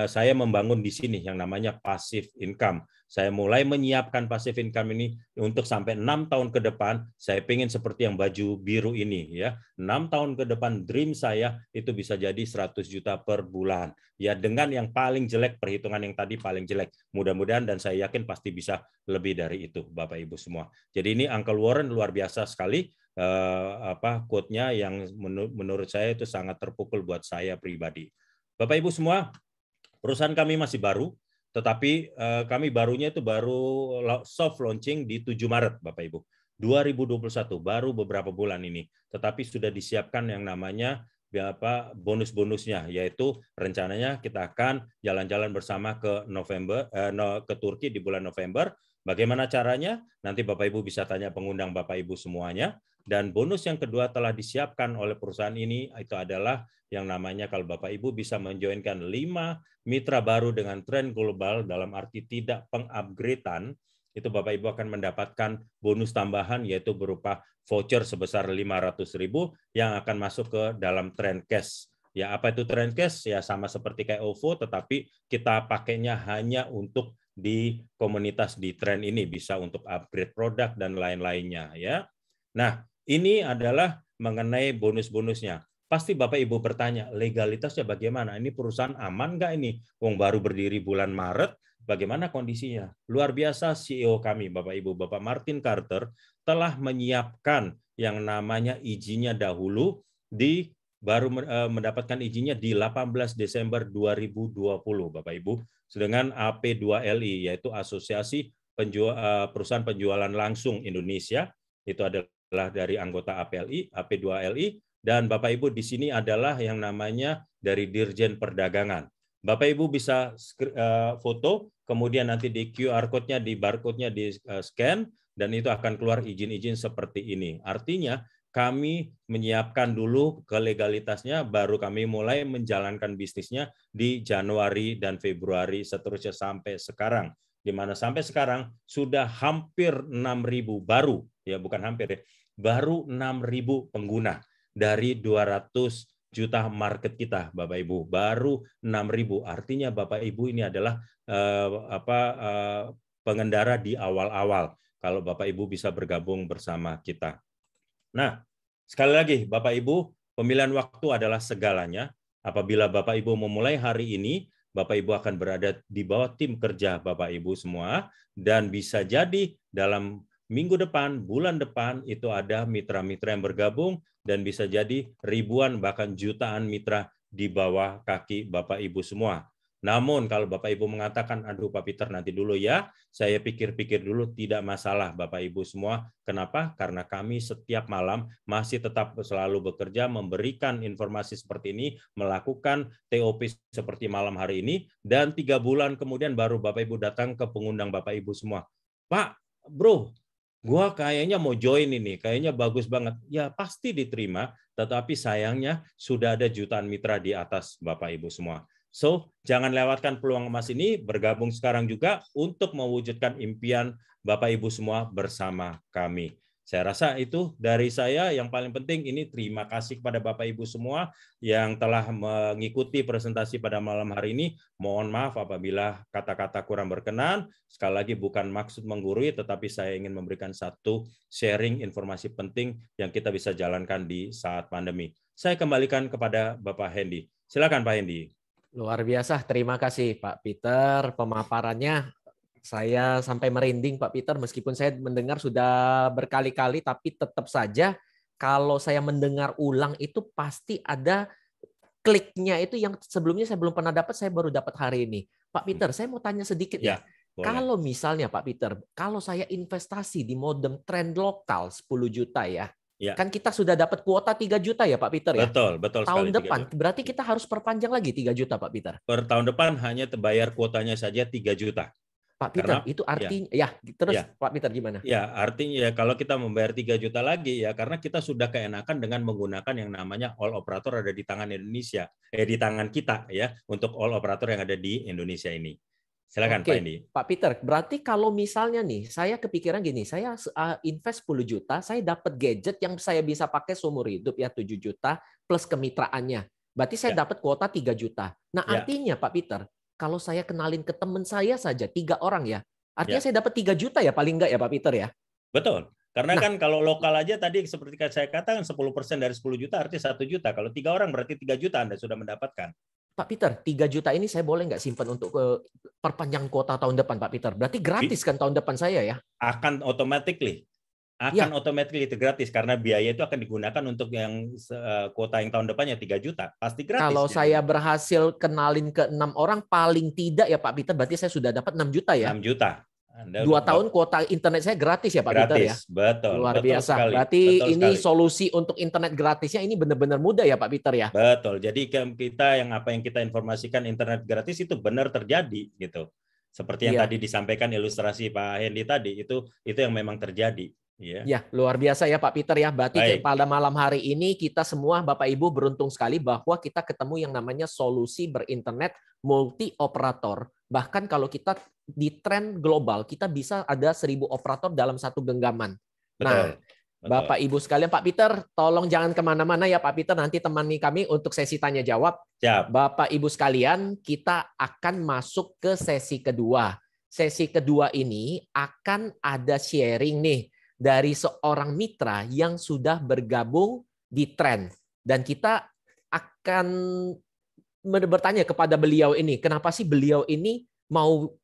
saya membangun di sini yang namanya passive income. Saya mulai menyiapkan passive income ini untuk sampai 6 tahun ke depan. Saya pengen seperti yang baju biru ini ya. 6 tahun ke depan dream saya itu bisa jadi 100 juta per bulan. Ya, dengan yang paling jelek, perhitungan yang tadi paling jelek. Mudah-mudahan dan saya yakin pasti bisa lebih dari itu Bapak Ibu semua. Jadi ini Uncle Warren luar biasa sekali. Quote-nya yang menurut saya itu sangat terpukul buat saya pribadi. Bapak Ibu semua, perusahaan kami masih baru, tetapi kami barunya itu baru soft launching di 7 Maret, Bapak Ibu. 2021, baru beberapa bulan ini. Tetapi sudah disiapkan yang namanya bonus-bonusnya, yaitu rencananya kita akan jalan-jalan bersama ke Turki di bulan November. Bagaimana caranya? Nanti Bapak Ibu bisa tanya pengundang Bapak Ibu semuanya. Dan bonus yang kedua telah disiapkan oleh perusahaan ini, itu adalah yang namanya kalau Bapak Ibu bisa menjoinkan 5 mitra baru dengan tren global dalam arti tidak pengupgradean, itu Bapak Ibu akan mendapatkan bonus tambahan yaitu berupa voucher sebesar 500.000 yang akan masuk ke dalam Trend Cash. Ya, apa itu Trend Cash? Ya sama seperti kayak OVO, tetapi kita pakainya hanya untuk di komunitas di Trend ini, bisa untuk upgrade produk dan lain-lainnya ya. Nah, ini adalah mengenai bonus-bonusnya. Pasti Bapak Ibu bertanya, legalitasnya bagaimana? Ini perusahaan aman nggak ini? Wong baru berdiri bulan Maret, bagaimana kondisinya? Luar biasa CEO kami, Bapak Ibu, Bapak Martin Carter, telah menyiapkan yang namanya izinnya dahulu di baru mendapatkan izinnya di 18 Desember 2020, Bapak Ibu, dengan AP2LI, yaitu Asosiasi Perusahaan Penjualan Langsung Indonesia. Itu adalah dari anggota AP2LI, dan Bapak Ibu di sini adalah yang namanya dari Dirjen Perdagangan. Bapak Ibu bisa foto, kemudian nanti di QR code-nya, di barcode-nya di scan, dan itu akan keluar izin-izin seperti ini. Artinya kami menyiapkan dulu kelegalitasnya, baru kami mulai menjalankan bisnisnya di Januari dan Februari seterusnya sampai sekarang. Di mana sampai sekarang sudah hampir 6.000 baru, ya bukan hampir ya, baru 6.000 pengguna dari 200 juta market kita, Bapak Ibu, baru 6.000. Artinya Bapak Ibu ini adalah pengendara di awal-awal. Kalau Bapak Ibu bisa bergabung bersama kita. Nah, sekali lagi Bapak Ibu, pemilihan waktu adalah segalanya. Apabila Bapak Ibu memulai hari ini, Bapak Ibu akan berada di bawah tim kerja Bapak Ibu semua, dan bisa jadi dalam minggu depan, bulan depan itu ada mitra-mitra yang bergabung, dan bisa jadi ribuan bahkan jutaan mitra di bawah kaki Bapak Ibu semua. Namun kalau Bapak Ibu mengatakan, aduh Pak Peter nanti dulu ya, saya pikir-pikir dulu, tidak masalah Bapak Ibu semua. Kenapa? Karena kami setiap malam masih tetap selalu bekerja, memberikan informasi seperti ini, melakukan TOP seperti malam hari ini, dan 3 bulan kemudian baru Bapak Ibu datang ke pengundang Bapak Ibu semua. Pak, bro, gua kayaknya mau join ini, kayaknya bagus banget. Ya pasti diterima, tetapi sayangnya sudah ada jutaan mitra di atas Bapak Ibu semua. So, jangan lewatkan peluang emas ini, bergabung sekarang juga untuk mewujudkan impian Bapak Ibu semua bersama kami. Saya rasa itu dari saya. Yang paling penting ini terima kasih kepada Bapak Ibu semua yang telah mengikuti presentasi pada malam hari ini. Mohon maaf apabila kata-kata kurang berkenan. Sekali lagi bukan maksud menggurui, tetapi saya ingin memberikan satu sharing informasi penting yang kita bisa jalankan di saat pandemi. Saya kembalikan kepada Bapak Hendy. Silakan Pak Hendy. Luar biasa, terima kasih Pak Peter. Pemaparannya saya sampai merinding Pak Peter, meskipun saya mendengar sudah berkali-kali, tapi tetap saja kalau saya mendengar ulang itu pasti ada kliknya itu yang sebelumnya saya belum pernah dapat, saya baru dapat hari ini. Pak Peter, saya mau tanya sedikit ya. Kalau misalnya Pak Peter, kalau saya investasi di modem trend lokal 10 juta ya, kan kita sudah dapat kuota 3 juta ya Pak Peter ya? Betul tahun depan, berarti kita harus perpanjang lagi 3 juta Pak Peter? Per tahun depan hanya terbayar kuotanya saja 3 juta. Pak Peter, itu artinya, terus Pak Peter gimana? Ya, artinya ya kalau kita membayar 3 juta lagi ya karena kita sudah keenakan dengan menggunakan yang namanya all operator ada di tangan Indonesia, di tangan kita ya, untuk all operator yang ada di Indonesia ini. Silakan Pak Indi. Pak Peter, berarti kalau misalnya nih, saya kepikiran gini, saya invest 10 juta, saya dapat gadget yang saya bisa pakai seumur hidup ya 7 juta plus kemitraannya. Berarti saya dapat kuota 3 juta. Nah, artinya Pak Peter, kalau saya kenalin ke teman saya saja 3 orang ya, artinya saya dapat 3 juta ya paling enggak ya Pak Peter ya? Betul. Karena kan kalau lokal aja tadi seperti saya katakan 10% dari 10 juta artinya 1 juta. Kalau 3 orang berarti 3 juta Anda sudah mendapatkan. Pak Peter, 3 juta ini saya boleh nggak simpan untuk perpanjang kuota tahun depan, Pak Peter? Berarti gratis kan tahun depan saya ya? Akan automatically itu gratis karena biaya itu akan digunakan untuk yang kuota yang tahun depannya 3 juta. Pasti gratis. Kalau saya berhasil kenalin ke 6 orang, paling tidak ya Pak Peter, berarti saya sudah dapat 6 juta ya? 6 juta. 2 tahun kuota internet saya gratis ya Pak Peter ya? Betul. Luar biasa. Sekali. Berarti ini solusi untuk internet gratisnya ini benar-benar mudah ya Pak Peter ya? Betul. Jadi kita apa yang kita informasikan internet gratis itu benar terjadi gitu. Seperti yang tadi disampaikan ilustrasi Pak Hendy tadi, itu yang memang terjadi. Ya, luar biasa ya Pak Peter ya. Berarti pada malam hari ini kita semua Bapak Ibu beruntung sekali bahwa kita ketemu yang namanya solusi berinternet multi operator. Bahkan kalau kita di tren global, kita bisa ada 1.000 operator dalam satu genggaman. Nah, Bapak Ibu sekalian, Pak Peter, tolong jangan kemana-mana ya Pak Peter, nanti temani kami untuk sesi tanya jawab. Siap. Bapak Ibu sekalian, kita akan masuk ke sesi kedua. Sesi kedua ini akan ada sharing nih dari seorang mitra yang sudah bergabung di Trend. Dan kita akan bertanya kepada beliau ini, kenapa sih beliau ini mau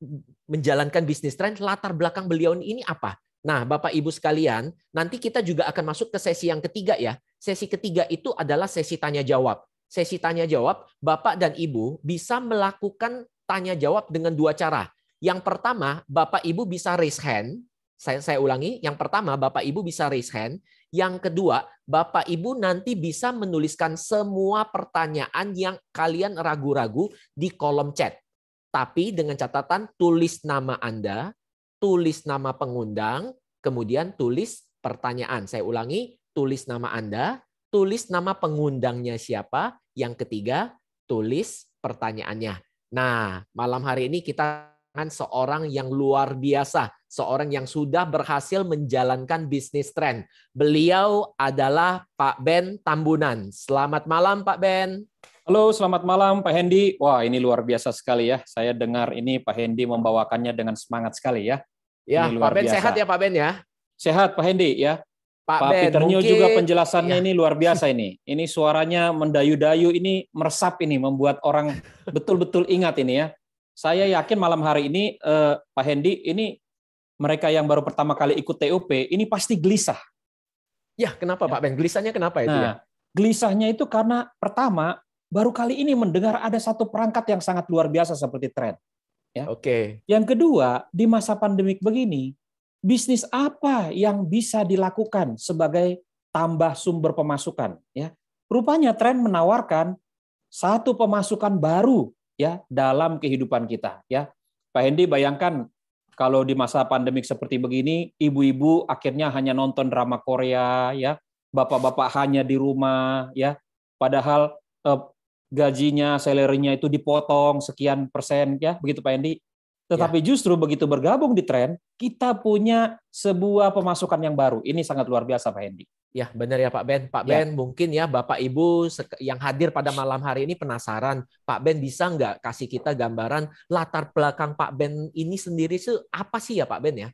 menjalankan bisnis Trend, latar belakang beliau ini apa? Nah, Bapak Ibu sekalian, nanti kita juga akan masuk ke sesi yang ketiga ya. Sesi ketiga itu adalah sesi tanya jawab. Sesi tanya jawab, Bapak dan Ibu bisa melakukan tanya jawab dengan dua cara. Yang pertama, Bapak Ibu bisa raise hand. Saya ulangi, yang pertama Bapak Ibu bisa raise hand. Yang kedua, Bapak Ibu nanti bisa menuliskan semua pertanyaan yang kalian ragu-ragu di kolom chat. Tapi dengan catatan tulis nama Anda, tulis nama pengundang, kemudian tulis pertanyaan. Saya ulangi, tulis nama Anda, tulis nama pengundangnya siapa. Yang ketiga, tulis pertanyaannya. Nah, malam hari ini kita dengan seorang yang luar biasa, seorang yang sudah berhasil menjalankan bisnis tren. Beliau adalah Pak Ben Tambunan. Selamat malam, Pak Ben. Halo, selamat malam Pak Hendy. Wah, ini luar biasa sekali ya. Saya dengar ini Pak Hendy membawakannya dengan semangat sekali ya. Ya, ini Pak Ben biasa. Sehat ya Pak Ben ya? Sehat Pak Hendy ya. Pak Ben, Peter Nyo juga penjelasannya ya. Ini luar biasa ini. Ini suaranya mendayu-dayu, ini meresap ini, membuat orang betul-betul ingat ini ya. Saya yakin malam hari ini Pak Hendy, ini mereka yang baru pertama kali ikut TOP, ini pasti gelisah. Ya, kenapa Pak Ben? Gelisahnya kenapa itu ya? Gelisahnya itu karena pertama, baru kali ini mendengar ada satu perangkat yang sangat luar biasa seperti tren. Ya. Oke. Yang kedua, di masa pandemik begini, bisnis apa yang bisa dilakukan sebagai tambah sumber pemasukan? Ya, rupanya tren menawarkan satu pemasukan baru ya dalam kehidupan kita. Ya, Pak Hendy bayangkan kalau di masa pandemik seperti begini, ibu-ibu akhirnya hanya nonton drama Korea, ya, bapak-bapak hanya di rumah, ya, padahal gajinya, salary-nya itu dipotong sekian persen, ya, begitu Pak Hendy. Tetapi justru begitu bergabung di tren, kita punya sebuah pemasukan yang baru. Ini sangat luar biasa Pak Hendy. Ya, benar ya Pak Ben. Pak Ben, mungkin ya Bapak Ibu yang hadir pada malam hari ini penasaran, Pak Ben bisa nggak kasih kita gambaran latar belakang Pak Ben ini sendiri apa sih ya Pak Ben ya?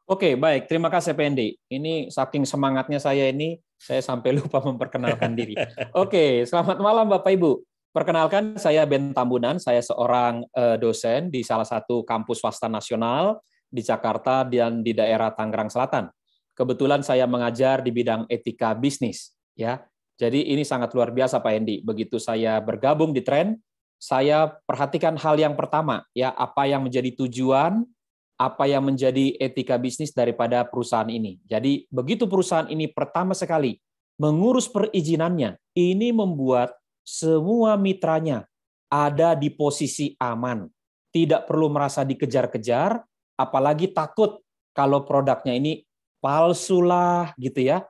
Oke, baik. Terima kasih Pak Hendy. Ini saking semangatnya saya ini, saya sampai lupa memperkenalkan diri. Oke, selamat malam Bapak Ibu. Perkenalkan, saya Ben Tambunan, saya seorang dosen di salah satu kampus swasta nasional di Jakarta dan di daerah Tangerang Selatan. Kebetulan saya mengajar di bidang etika bisnis. Ya, jadi ini sangat luar biasa Pak Hendy. Begitu saya bergabung di tren, saya perhatikan hal yang pertama, ya, apa yang menjadi tujuan, apa yang menjadi etika bisnis daripada perusahaan ini. Jadi begitu perusahaan ini pertama sekali mengurus perizinannya, ini membuat semua mitranya ada di posisi aman. Tidak perlu merasa dikejar-kejar, apalagi takut kalau produknya ini palsu lah gitu ya,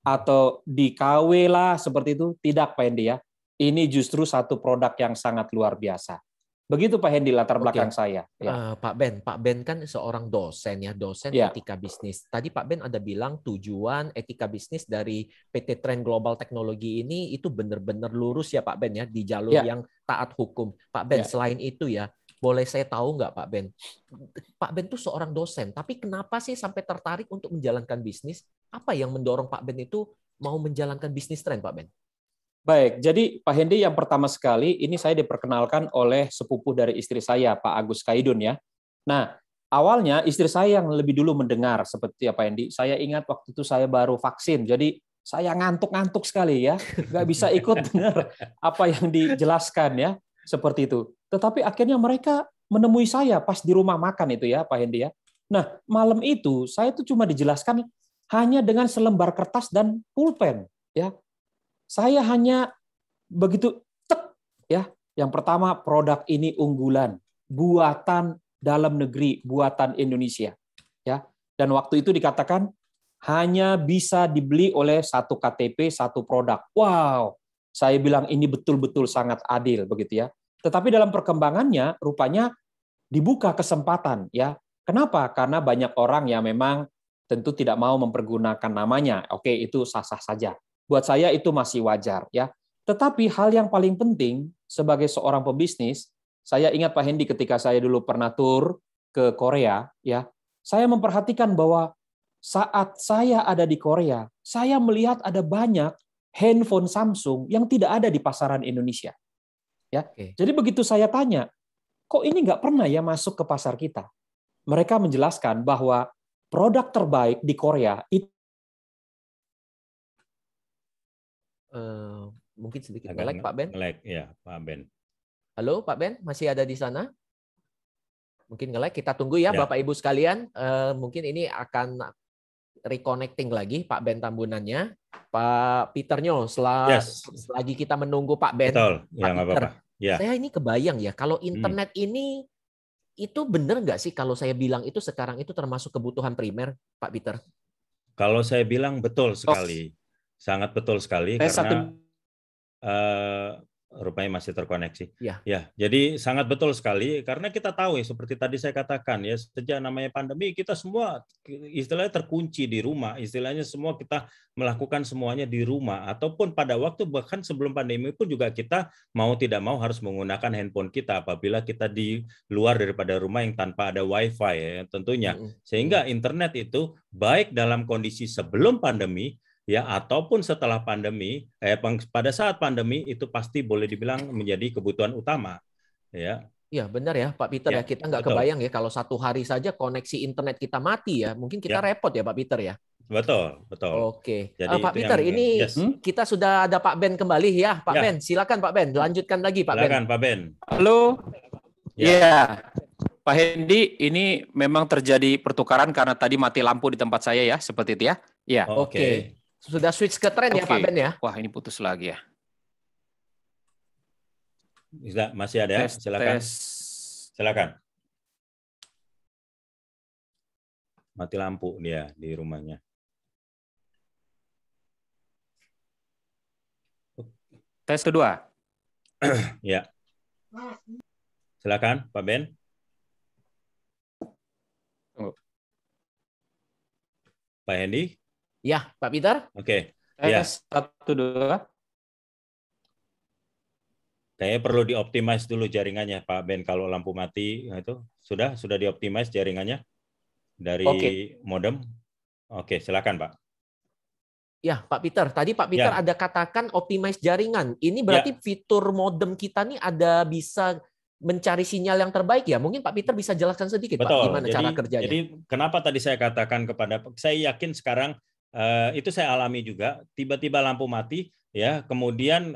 atau di KW lah seperti itu. Tidak Pak Hendy ya. Ini justru satu produk yang sangat luar biasa. Begitu Pak Hendy latar belakang saya. Ya. Pak Ben kan seorang dosen ya, dosen etika bisnis. Tadi Pak Ben ada bilang tujuan etika bisnis dari PT Tren Global Teknologi ini itu benar-benar lurus ya Pak Ben ya, di jalur yang taat hukum. Pak Ben, selain itu ya, boleh saya tahu nggak Pak Ben? Pak Ben tuh seorang dosen, tapi kenapa sih sampai tertarik untuk menjalankan bisnis? Apa yang mendorong Pak Ben itu mau menjalankan bisnis tren Pak Ben? Baik, jadi Pak Hendy yang pertama sekali, ini saya diperkenalkan oleh sepupu dari istri saya, Pak Agus Kaidun ya. Nah, awalnya istri saya yang lebih dulu mendengar seperti Pak Hendy. Saya ingat waktu itu saya baru vaksin, jadi saya ngantuk-ngantuk sekali ya, nggak bisa ikut dengar apa yang dijelaskan ya, seperti itu. Tetapi akhirnya mereka menemui saya pas di rumah makan itu ya, Pak Hendy ya. Nah, malam itu saya tuh cuma dijelaskan hanya dengan selembar kertas dan pulpen ya. Saya hanya begitu ya. Yang pertama, produk ini unggulan, buatan dalam negeri, buatan Indonesia. Ya. Dan waktu itu dikatakan hanya bisa dibeli oleh satu KTP, satu produk. Wow, saya bilang ini betul-betul sangat adil begitu ya. Tetapi dalam perkembangannya rupanya dibuka kesempatan ya. Kenapa? Karena banyak orang yang memang tentu tidak mau mempergunakan namanya. Oke, itu sah-sah saja. Buat saya itu masih wajar ya. Tetapi hal yang paling penting sebagai seorang pebisnis, saya ingat Pak Hendy ketika saya dulu pernah tur ke Korea ya, saya memperhatikan bahwa saat saya ada di Korea, saya melihat ada banyak handphone Samsung yang tidak ada di pasaran Indonesia. Ya. Jadi begitu saya tanya, kok ini nggak pernah ya masuk ke pasar kita? Mereka menjelaskan bahwa produk terbaik di Korea itu Mungkin sedikit Agak nge-lag, Pak Ben. nge-lag, ya, Pak Ben. Halo, Pak Ben, masih ada di sana? Mungkin nge-lag. Kita tunggu ya, Ya. Bapak Ibu sekalian. Mungkin ini akan reconnecting lagi Pak Ben Tambunannya. Pak Peternya, Yes. selagi kita menunggu Pak Ben, Betul, ya Pak nggak Peter, apa-apa. Ya. saya ini kebayang ya, kalau internet ini itu benar nggak sih kalau saya bilang itu sekarang itu termasuk kebutuhan primer, Pak Peter? Kalau saya bilang betul sekali, sangat betul sekali, karena rupanya masih terkoneksi. Ya, jadi sangat betul sekali karena kita tahu ya, seperti tadi saya katakan ya, sejak namanya pandemi kita semua istilahnya terkunci di rumah, istilahnya semua kita melakukan semuanya di rumah, ataupun pada waktu bahkan sebelum pandemi pun juga kita mau tidak mau harus menggunakan handphone kita apabila kita di luar daripada rumah yang tanpa ada wifi ya tentunya. Sehingga internet itu baik dalam kondisi sebelum pandemi ya ataupun setelah pandemi, pada saat pandemi itu pasti boleh dibilang menjadi kebutuhan utama, ya. Iya benar ya Pak Peter ya, kita nggak kebayang ya kalau satu hari saja koneksi internet kita mati ya, mungkin kita repot ya Pak Peter ya. Betul. Oke, Jadi Pak Peter ini kita sudah ada Pak Ben kembali ya, Pak Ben, silakan Pak Ben, lanjutkan lagi Pak Ben. Silakan Pak Ben. Halo. Ya. Pak Hendy, ini memang terjadi pertukaran karena tadi mati lampu di tempat saya ya, seperti itu ya. Ya. Oke. Sudah switch ke tren ya Pak Ben ya? Wah ini putus lagi ya. Masih ada? Silakan. Silakan. Mati lampu dia di rumahnya. Tes kedua. Ya. Silakan Pak Ben. Pak Hendy. Ya, Pak Peter. Oke. Tes 1, 2. Kayaknya perlu dioptimize dulu jaringannya, Pak Ben. Kalau lampu mati itu sudah dioptimize jaringannya dari modem. Oke, silakan Pak. Ya, Pak Peter. Tadi Pak Peter ada katakan optimize jaringan. Ini berarti fitur modem kita nih ada bisa mencari sinyal yang terbaik ya. Mungkin Pak Peter bisa jelaskan sedikit Pak gimana cara kerjanya. Jadi kenapa tadi saya katakan saya yakin sekarang itu saya alami juga, tiba-tiba lampu mati ya, kemudian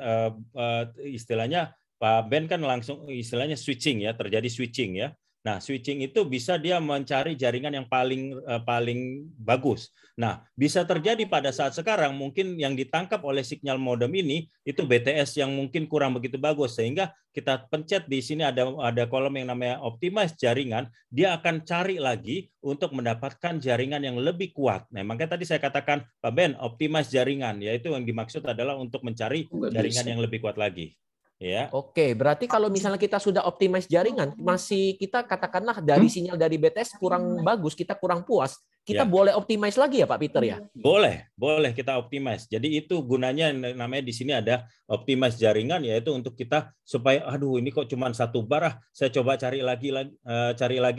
istilahnya Pak Ben kan langsung istilahnya switching ya, terjadi switching ya. Nah, switching itu bisa dia mencari jaringan yang paling bagus. Nah, bisa terjadi pada saat sekarang mungkin yang ditangkap oleh sinyal modem ini itu BTS yang mungkin kurang begitu bagus, sehingga kita pencet di sini ada kolom yang namanya optimize jaringan, dia akan cari lagi untuk mendapatkan jaringan yang lebih kuat. Nah, makanya tadi saya katakan Pak Ben optimize jaringan, yaitu yang dimaksud adalah untuk mencari jaringan yang lebih kuat lagi. Ya. Oke, berarti kalau misalnya kita sudah optimize jaringan, masih kita katakanlah dari sinyal dari BTS kurang bagus, kita kurang puas, kita boleh optimize lagi ya Pak Peter ya? Boleh kita optimize. Jadi itu gunanya namanya di sini ada optimize jaringan, yaitu untuk kita supaya ini kok cuma satu bar, saya coba cari lagi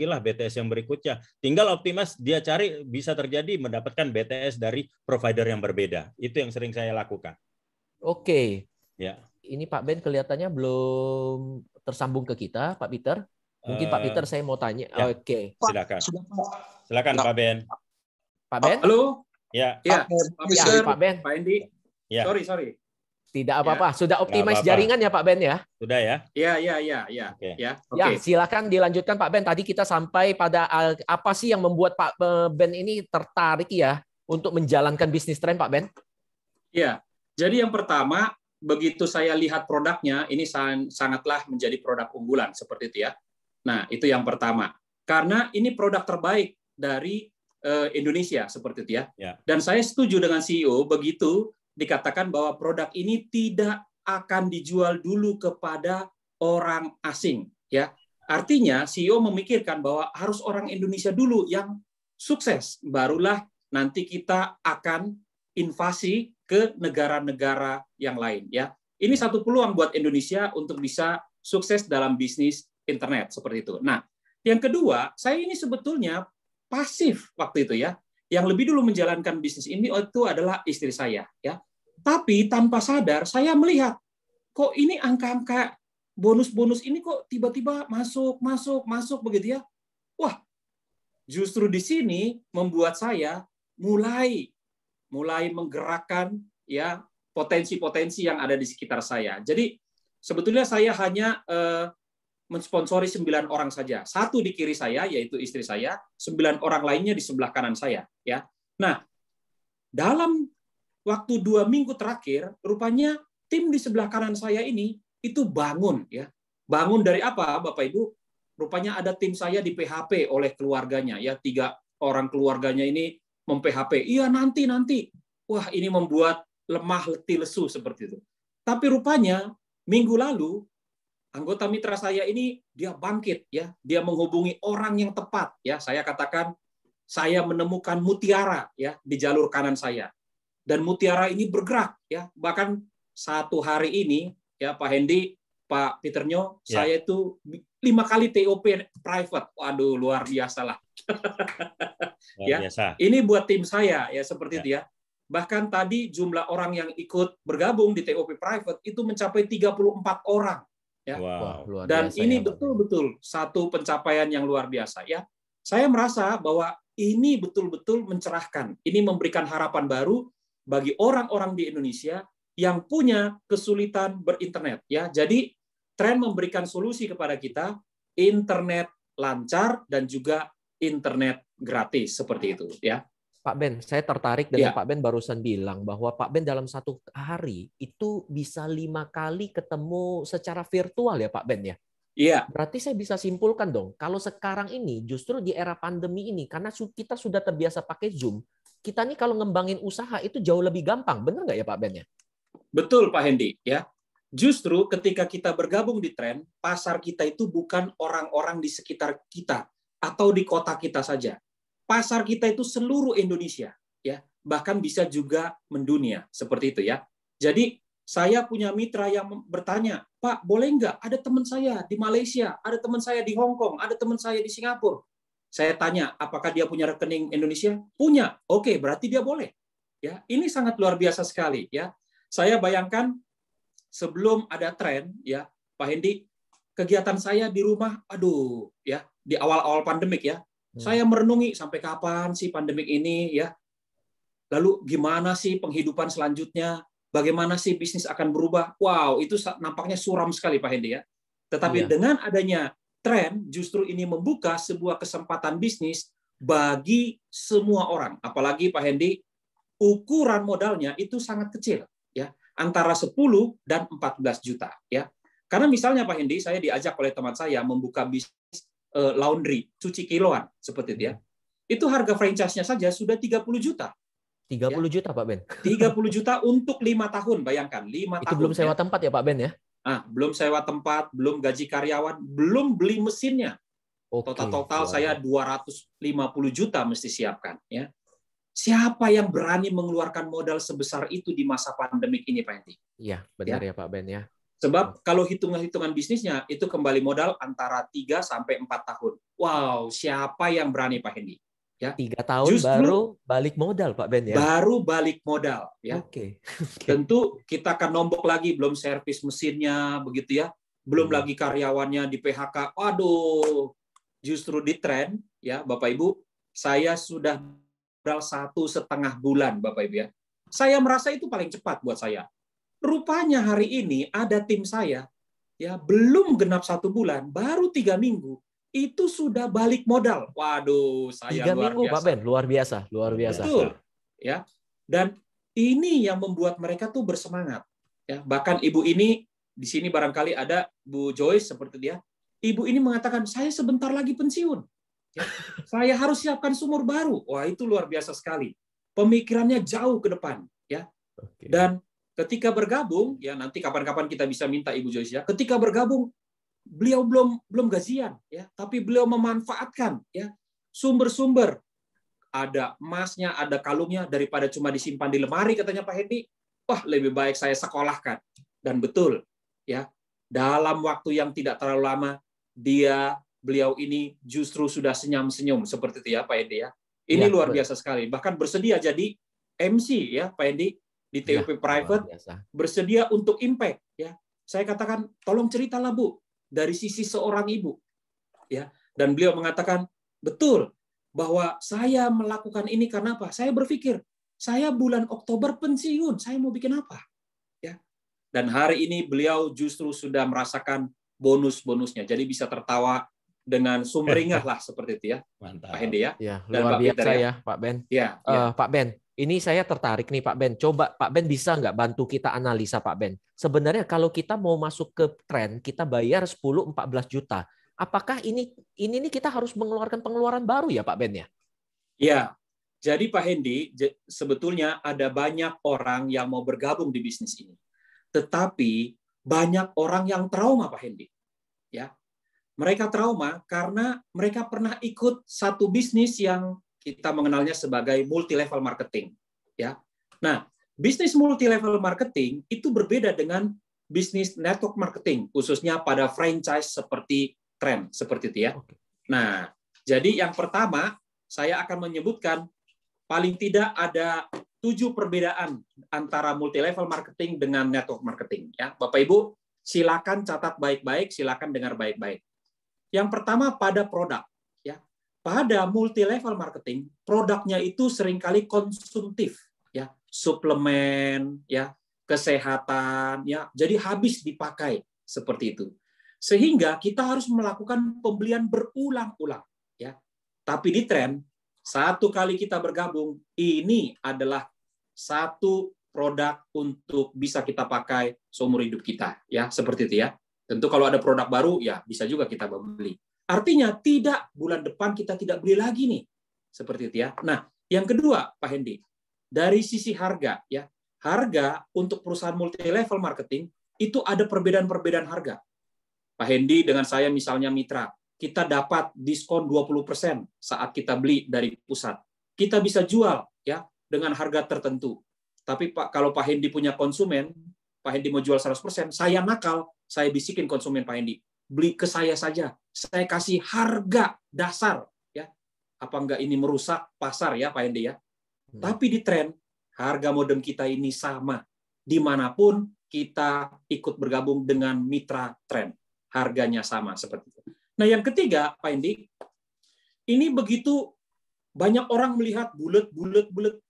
lah BTS yang berikutnya. Tinggal optimize, dia cari bisa terjadi mendapatkan BTS dari provider yang berbeda. Itu yang sering saya lakukan. Oke. Ya. Ini Pak Ben kelihatannya belum tersambung ke kita, Pak Peter. Mungkin Pak Peter saya mau tanya. Ya. Oke. Silakan. Silakan Pak Ben. Pak Ben? Halo. Ya. Pak Ben. Pak Hendy. Ya. Sorry. Tidak apa-apa. Sudah optimize jaringan ya Pak Ben ya? Sudah ya? Iya. Ya, silakan dilanjutkan Pak Ben. Tadi kita sampai pada apa sih yang membuat Pak Ben ini tertarik ya untuk menjalankan bisnis tren Pak Ben? Iya. Jadi yang pertama, begitu saya lihat produknya, ini sangatlah menjadi produk unggulan seperti itu ya. Nah, itu yang pertama. Karena ini produk terbaik dari Indonesia seperti itu ya. Dan saya setuju dengan CEO begitu dikatakan bahwa produk ini tidak akan dijual dulu kepada orang asing ya. Artinya CEO memikirkan bahwa harus orang Indonesia dulu yang sukses, barulah nanti kita akan invasi ke negara-negara yang lain ya. Ini satu peluang buat Indonesia untuk bisa sukses dalam bisnis internet seperti itu. Nah, yang kedua, saya ini sebetulnya pasif waktu itu ya. Yang lebih dulu menjalankan bisnis ini itu adalah istri saya ya. Tapi tanpa sadar saya melihat kok ini angka-angka bonus-bonus ini kok tiba-tiba masuk begitu ya. Wah, justru di sini membuat saya mulai menggerakkan ya potensi-potensi yang ada di sekitar saya. Jadi sebetulnya saya hanya mensponsori 9 orang saja. 1 di kiri saya, yaitu istri saya, 9 orang lainnya di sebelah kanan saya. Ya. Nah, dalam waktu 2 minggu terakhir, rupanya tim di sebelah kanan saya ini itu bangun. Ya. Bangun dari apa, Bapak Ibu? Rupanya ada tim saya di PHP oleh keluarganya. Ya, 3 orang keluarganya ini mem-PHP. Iya, nanti. Wah, ini membuat lemah, letih, lesu seperti itu. Tapi rupanya minggu lalu anggota mitra saya ini dia bangkit, ya, dia menghubungi orang yang tepat, ya. Saya katakan saya menemukan mutiara, ya, di jalur kanan saya, dan mutiara ini bergerak, ya. Bahkan 1 hari ini, ya, Pak Hendy, Pak Peter-nyo, Ya. saya itu 5 kali TOP private, waduh, luar biasa lah. Luar Ya, biasa. ini buat tim saya, ya, seperti Ya. itu, ya. Bahkan tadi jumlah orang yang ikut bergabung di TOP private itu mencapai 34 orang. Ya. Wah, Wow. luar Dan biasa ini ya, Pak Ben. betul-betul satu pencapaian yang luar biasa, ya. Saya merasa bahwa ini betul-betul mencerahkan. Ini memberikan harapan baru bagi orang-orang di Indonesia yang punya kesulitan berinternet, ya. Jadi Tren memberikan solusi kepada kita, internet lancar dan juga internet gratis seperti itu, ya. Pak Ben, saya tertarik dengan Ya. Pak Ben barusan bilang bahwa Pak Ben dalam 1 hari itu bisa 5 kali ketemu secara virtual ya Pak Ben ya. Iya, Berarti saya bisa simpulkan dong, kalau sekarang ini justru di era pandemi ini karena kita sudah terbiasa pakai Zoom, kita nih kalau ngembangin usaha itu jauh lebih gampang, benar nggak ya Pak Ben ya? betul Pak Hendy, ya. Justru ketika kita bergabung di Tren, pasar kita itu bukan orang-orang di sekitar kita atau di kota kita saja. Pasar kita itu seluruh Indonesia, ya. Bahkan bisa juga mendunia, seperti itu, ya. Jadi saya punya mitra yang bertanya, Pak, boleh nggak ada teman saya di Malaysia, ada teman saya di Hong Kong, ada teman saya di Singapura. Saya tanya, apakah dia punya rekening Indonesia? Punya. Oke, berarti dia boleh. Ya, ini sangat luar biasa sekali, ya. Saya bayangkan sebelum ada Tren, ya, Pak Hendy, kegiatan saya di rumah, aduh, ya, di awal-awal pandemik, ya, saya merenungi sampai kapan sih pandemik ini, ya. Lalu gimana sih penghidupan selanjutnya? Bagaimana sih bisnis akan berubah? Wow, itu nampaknya suram sekali Pak Hendy, ya. Tetapi Iya. dengan adanya Tren, justru ini membuka sebuah kesempatan bisnis bagi semua orang. Apalagi Pak Hendy, ukuran modalnya itu sangat kecil, ya, antara 10 dan 14 juta, ya. Karena misalnya Pak Hendy, saya diajak oleh teman saya membuka bisnis laundry, cuci kiloan, seperti itu, ya. Itu harga franchise-nya saja sudah 30 juta. 30 juta Pak Ben. 30 juta untuk 5 tahun, bayangkan, 5 Itu tahun. belum sewa ya. tempat ya Pak Ben ya? Belum sewa tempat, belum gaji karyawan, belum beli mesinnya. Oke, Total luar saya biasa. 250 juta mesti siapkan, ya. Siapa yang berani mengeluarkan modal sebesar itu di masa pandemik ini, Pak Hendy? Iya, benar ya Pak Ben ya. Sebab kalau hitungan-hitungan bisnisnya itu kembali modal antara 3 sampai 4 tahun. Wow, siapa yang berani, Pak Hendy? Ya. 3 tahun Justru baru balik modal Pak Ben ya. baru balik modal, ya. Oke. Tentu kita akan nombok lagi, belum servis mesinnya, begitu, ya. Belum lagi karyawannya di PHK. Waduh, justru di Tren, ya, Bapak Ibu, saya sudah modal 1,5 bulan, Bapak Ibu, ya. Saya merasa itu paling cepat buat saya. Rupanya hari ini ada tim saya, ya, belum genap 1 bulan, baru 3 minggu, itu sudah balik modal. Waduh, saya 3 luar minggu biasa. Pak Ben, luar biasa, luar biasa. Betul, ya. Dan ini yang membuat mereka tuh bersemangat, ya. Bahkan ibu ini di sini barangkali ada Bu Joyce seperti dia. Ibu ini mengatakan, saya sebentar lagi pensiun, ya. Saya harus siapkan sumur baru. Wah, itu luar biasa sekali. Pemikirannya jauh ke depan, ya. Oke. Dan ketika bergabung, ya, nanti kapan-kapan kita bisa minta Ibu Joyce, ya. Ketika bergabung, beliau belum gajian, ya, tapi beliau memanfaatkan, ya, sumber-sumber. Ada emasnya, ada kalungnya, daripada cuma disimpan di lemari, katanya Pak Hendy. Wah, lebih baik saya sekolahkan. Dan betul, ya, dalam waktu yang tidak terlalu lama, beliau ini justru sudah senyum-senyum seperti itu, ya, Pak Hendy, ya. Ini Ya, luar betul. biasa sekali. Bahkan bersedia jadi MC, ya, Pak Hendy, di Ya, TOP luar Private, biasa. bersedia untuk impact, ya. Saya katakan, tolong ceritalah Bu dari sisi seorang ibu, ya. Dan beliau mengatakan, betul bahwa saya melakukan ini karena apa? Saya berpikir, saya bulan Oktober pensiun, saya mau bikin apa? Dan hari ini beliau justru sudah merasakan bonus-bonusnya. Jadi bisa tertawa dengan sumringah lah seperti itu ya. Mantap. Pak Hendy ya. Ya, Dan luar Pak biasa Peter ya, Pak Ben. Ya, Pak Ben, ini saya tertarik nih Pak Ben. Coba Pak Ben bisa nggak bantu kita analisa Pak Ben? Sebenarnya kalau kita mau masuk ke tren, kita bayar 10-14 juta. Apakah ini nih kita harus mengeluarkan pengeluaran baru ya Pak Ben ya? Ya, jadi Pak Hendy, sebetulnya ada banyak orang yang mau bergabung di bisnis ini. Tetapi banyak orang yang trauma Pak Hendy. Ya. Mereka trauma karena mereka pernah ikut satu bisnis yang kita mengenalnya sebagai multi level marketing, ya. Nah, bisnis multi level marketing itu berbeda dengan bisnis network marketing, khususnya pada franchise seperti Trend, seperti itu ya. Nah, jadi yang pertama saya akan menyebutkan paling tidak ada 7 perbedaan antara multi level marketing dengan network marketing, ya. Bapak Ibu, silakan catat baik-baik, silakan dengar baik-baik. Yang pertama pada produk, ya. Pada multi level marketing, produknya itu seringkali konsumtif, ya, suplemen, ya, kesehatan, ya. Jadi habis dipakai seperti itu. Sehingga kita harus melakukan pembelian berulang-ulang, ya. Tapi di Trend, satu kali kita bergabung, ini adalah satu produk untuk bisa kita pakai seumur hidup kita, ya, seperti itu ya. Tentu kalau ada produk baru, ya bisa juga kita beli. Artinya tidak bulan depan kita tidak beli lagi nih, seperti itu ya. Nah, yang kedua, Pak Hendy, dari sisi harga, ya, harga untuk perusahaan multi level marketing itu ada perbedaan-perbedaan harga. Pak Hendy dengan saya misalnya mitra, kita dapat diskon 20% saat kita beli dari pusat. Kita bisa jual ya dengan harga tertentu. Tapi Pak, kalau Pak Hendy punya konsumen, Pak Hendy mau jual 100%, saya nakal, saya bisikin konsumen Pak Hendy, beli ke saya saja. Saya kasih harga dasar ya. Apa enggak ini merusak pasar ya Pak Hendy ya? Tapi di Trend, harga modem kita ini sama. Dimanapun kita ikut bergabung dengan mitra Trend. Harganya sama seperti itu. Nah, yang ketiga, Pak Hendy, ini begitu banyak orang melihat bulet.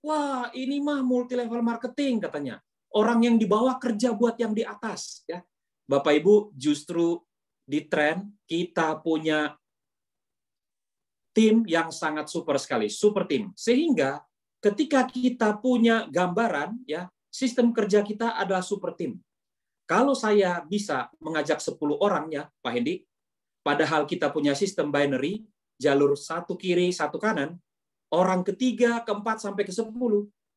Wah, ini mah multi level marketing katanya. Orang yang di bawah kerja buat yang di atas. Ya, Bapak Ibu, justru di Trend kita punya tim yang sangat super sekali, super tim. Sehingga ketika kita punya gambaran, ya sistem kerja kita adalah super tim. Kalau saya bisa mengajak 10 orang ya, Pak Hendy, padahal kita punya sistem binary, jalur satu kiri, satu kanan, orang ketiga, keempat, sampai ke 10,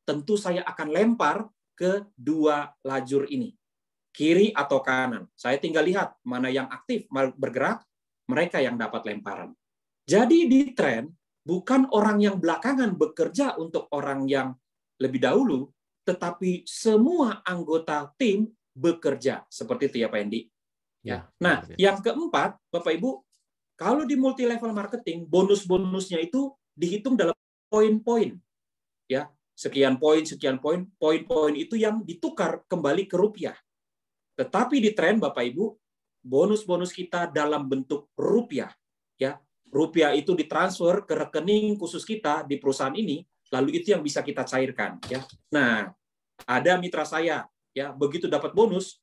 tentu saya akan lempar ke 2 lajur ini, kiri atau kanan. Saya tinggal lihat mana yang aktif bergerak, mereka yang dapat lemparan. Jadi di Trend, bukan orang yang belakangan bekerja untuk orang yang lebih dahulu, tetapi semua anggota tim bekerja. Seperti itu ya Pak Hendy. Ya. Nah, yang keempat, Bapak Ibu, kalau di multi level marketing, bonus-bonusnya itu dihitung dalam poin-poin. Ya, sekian poin, poin-poin itu yang ditukar kembali ke rupiah. Tetapi di Trend, Bapak Ibu, bonus-bonus kita dalam bentuk rupiah. Ya, rupiah itu ditransfer ke rekening khusus kita di perusahaan ini, lalu itu yang bisa kita cairkan. Ya, nah, ada mitra saya, ya begitu dapat bonus,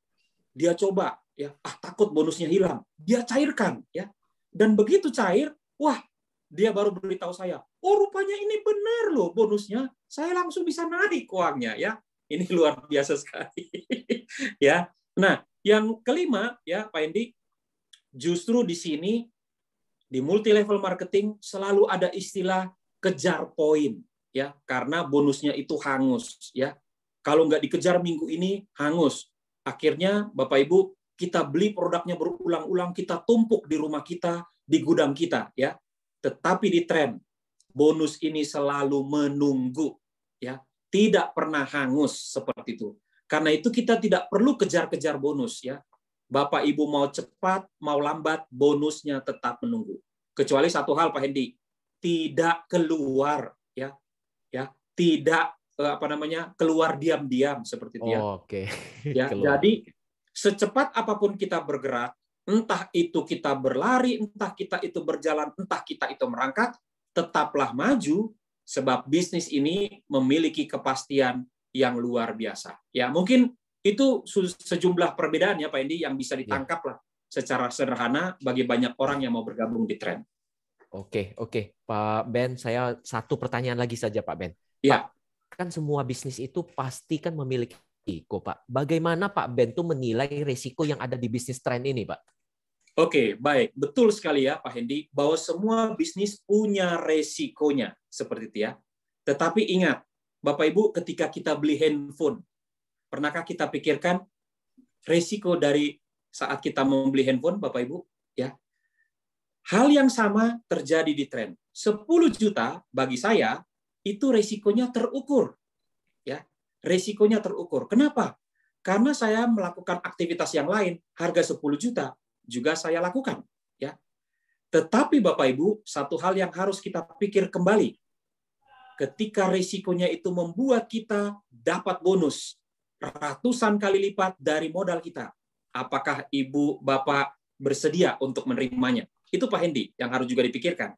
dia coba, ya takut bonusnya hilang, dia cairkan, ya, dan begitu cair, wah, dia baru beritahu saya, oh rupanya ini benar loh bonusnya, saya langsung bisa naik uangnya, ya, ini luar biasa sekali, ya. Nah, yang kelima, ya Pak Hendy, justru di sini di multi level marketing selalu ada istilah kejar poin, ya, karena bonusnya itu hangus, ya. Kalau nggak dikejar minggu ini, hangus. Akhirnya, Bapak Ibu, kita beli produknya berulang-ulang, kita tumpuk di rumah kita, di gudang kita, ya. Tetapi di Trend, bonus ini selalu menunggu, ya, tidak pernah hangus seperti itu. Karena itu kita tidak perlu kejar-kejar bonus, ya. Bapak Ibu mau cepat, mau lambat, bonusnya tetap menunggu. Kecuali satu hal, Pak Hendy, tidak keluar, ya, tidak keluar diam-diam seperti itu ya. Oke. Ya, jadi secepat apapun kita bergerak, entah itu kita berlari, entah kita itu berjalan, entah kita itu merangkak, tetaplah maju sebab bisnis ini memiliki kepastian yang luar biasa. Ya, mungkin Itu sejumlah perbedaan ya Pak Hendy yang bisa ditangkap lah secara sederhana bagi banyak orang yang mau bergabung di Trend. Oke, Pak Ben, saya satu pertanyaan lagi saja Pak Ben. Ya. Pak, kan semua bisnis itu pasti kan memiliki risiko, Pak. Bagaimana Pak Ben tuh menilai risiko yang ada di bisnis Trend ini, Pak? Oke, baik. Betul sekali ya Pak Hendy, bahwa semua bisnis punya resikonya, seperti itu ya. Tetapi ingat, Bapak Ibu, ketika kita beli handphone, pernahkah kita pikirkan resiko dari saat kita membeli handphone, Bapak Ibu? Ya. Hal yang sama terjadi di Trend. 10 juta bagi saya itu resikonya terukur. Ya, resikonya terukur. Kenapa? Karena saya melakukan aktivitas yang lain, harga 10 juta juga saya lakukan, ya. Tetapi Bapak Ibu, satu hal yang harus kita pikir kembali. Ketika resikonya itu membuat kita dapat bonus ratusan kali lipat dari modal kita, apakah Ibu Bapak bersedia untuk menerimanya? Itu Pak Hendy yang harus juga dipikirkan.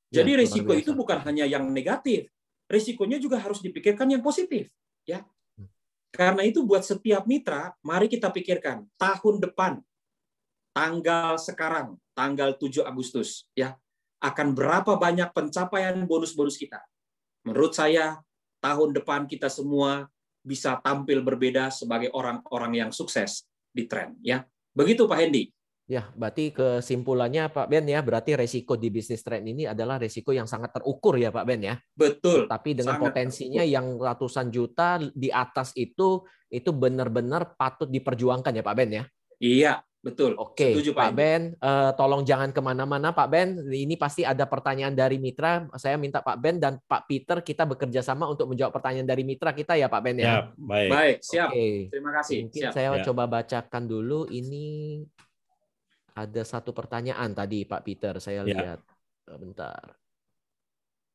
Jadi resiko itu bukan hanya yang negatif, resikonya juga harus dipikirkan yang positif, ya. Karena itu buat setiap mitra, mari kita pikirkan tahun depan, tanggal sekarang, tanggal 7 Agustus, ya, akan berapa banyak pencapaian bonus-bonus kita. Menurut saya, tahun depan kita semua bisa tampil berbeda sebagai orang-orang yang sukses di Trend, ya. Begitu Pak Hendy. Ya, berarti kesimpulannya Pak Ben ya, berarti resiko di bisnis Trend ini adalah resiko yang sangat terukur ya Pak Ben ya. Betul. Tapi dengan potensinya yang ratusan juta di atas itu benar-benar patut diperjuangkan ya Pak Ben ya. Iya, betul. Oke, setuju Pak Ben, tolong jangan kemana-mana Pak Ben. Ini pasti ada pertanyaan dari mitra. Saya minta Pak Ben dan Pak Peter kita bekerja sama untuk menjawab pertanyaan dari mitra kita ya Pak Ben ya. Ya, baik. Baik, siap. Oke. Terima kasih. Mungkin siap. saya coba bacakan dulu. Ini ada satu pertanyaan tadi Pak Peter. Saya lihat. Bentar.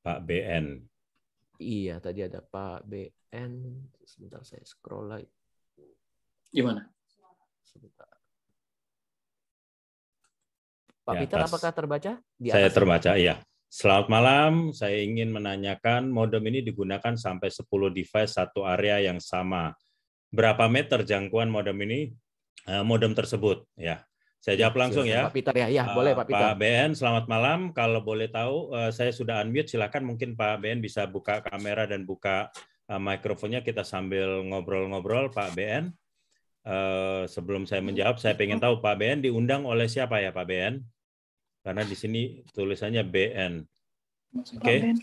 Pak BN. Iya, tadi ada Pak BN. Sebentar saya scroll lagi. Gimana? Sebentar. Pak Peter, apakah terbaca? Saya terbaca, iya. Selamat malam, saya ingin menanyakan modem ini digunakan sampai 10 device satu area yang sama. Berapa meter jangkauan modem ini, modem tersebut? Ya, saya jawab langsung ya. Pak Peter ya, boleh Pak Peter. Pak BN, selamat malam. Kalau boleh tahu, saya sudah unmute. Silakan mungkin Pak BN bisa buka kamera dan buka mikrofonnya. Kita sambil ngobrol-ngobrol, Pak BN. Sebelum saya menjawab, saya ingin tahu Pak BN diundang oleh siapa ya Pak BN? Karena di sini tulisannya BN. Oke.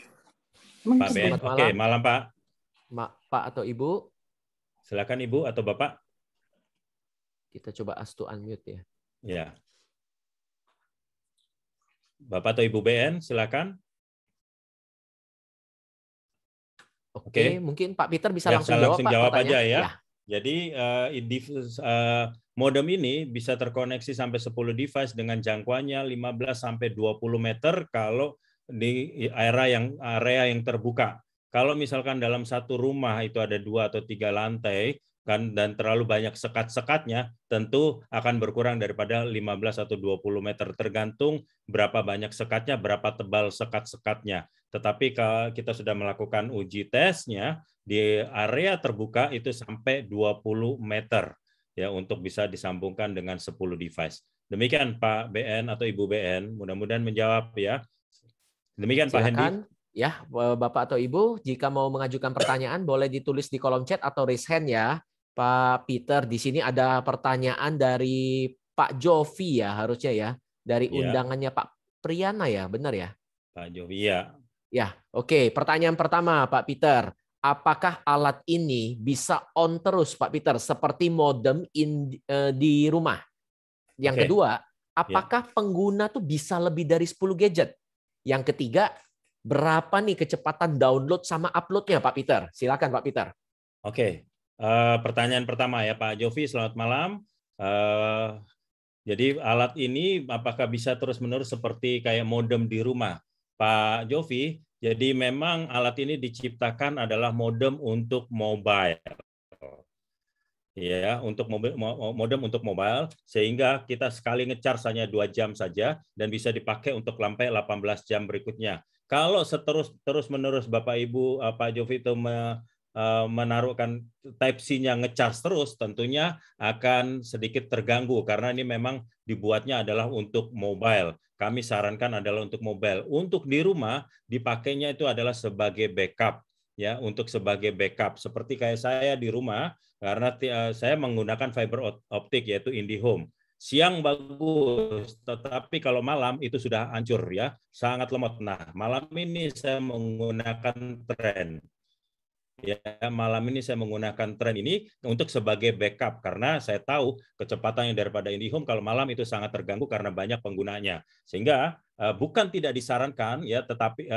Pak BN. Oke, malam Pak. Pak atau Ibu? Silakan Ibu atau Bapak. Kita coba ask to unmute ya. Ya. Bapak atau Ibu BN, silakan. Oke, mungkin Pak Peter bisa ya, langsung jawab, Pak, jawab aja ya. Ya. Jadi modem ini bisa terkoneksi sampai 10 device dengan jangkauannya 15 sampai 20 meter kalau di area yang terbuka. Kalau misalkan dalam satu rumah itu ada 2 atau 3 lantai kan dan terlalu banyak sekat-sekatnya, tentu akan berkurang daripada 15 atau 20 meter tergantung berapa banyak sekatnya, berapa tebal sekat-sekatnya. Tetapi kalau kita sudah melakukan uji tesnya di area terbuka itu sampai 20 meter ya untuk bisa disambungkan dengan 10 device. Demikian Pak BN atau Ibu BN, mudah-mudahan menjawab ya. Demikian Pak Hendy. Ya, Bapak atau Ibu, jika mau mengajukan pertanyaan boleh ditulis di kolom chat atau raise hand ya. Pak Peter, di sini ada pertanyaan dari Pak Jovi ya harusnya ya, dari undangannya Pak Priyana ya, benar ya? Pak Jovi ya. Ya, oke. Pertanyaan pertama Pak Peter. Apakah alat ini bisa on terus, Pak Peter, seperti modem di rumah? Yang kedua, apakah pengguna tuh bisa lebih dari 10 gadget? Yang ketiga, berapa nih kecepatan download sama uploadnya, Pak Peter? Silakan, Pak Peter. Oke. Pertanyaan pertama ya, Pak Jovi. Selamat malam. Jadi alat ini apakah bisa terus-menerus seperti kayak modem di rumah, Pak Jovi? Jadi memang alat ini diciptakan adalah modem untuk mobile. Ya, untuk modem untuk mobile sehingga kita sekali nge-charge hanya 2 jam saja dan bisa dipakai untuk sampai 18 jam berikutnya. Kalau terus-menerus Bapak Ibu Pak Jovi itu menaruhkan Type-C-nya ngecas terus, tentunya akan sedikit terganggu karena ini memang dibuatnya adalah untuk mobile. Kami sarankan adalah untuk mobile. Untuk di rumah dipakainya itu adalah sebagai backup, ya, untuk sebagai backup. Seperti kayak saya di rumah, karena saya menggunakan fiber optik yaitu IndiHome. Siang bagus, tetapi kalau malam itu sudah hancur, ya, sangat lemot. Nah, malam ini saya menggunakan Trend. Ya, malam ini saya menggunakan Trend ini untuk sebagai backup karena saya tahu kecepatannya daripada IndiHome kalau malam itu sangat terganggu karena banyak penggunanya. Sehingga bukan tidak disarankan, ya, tetapi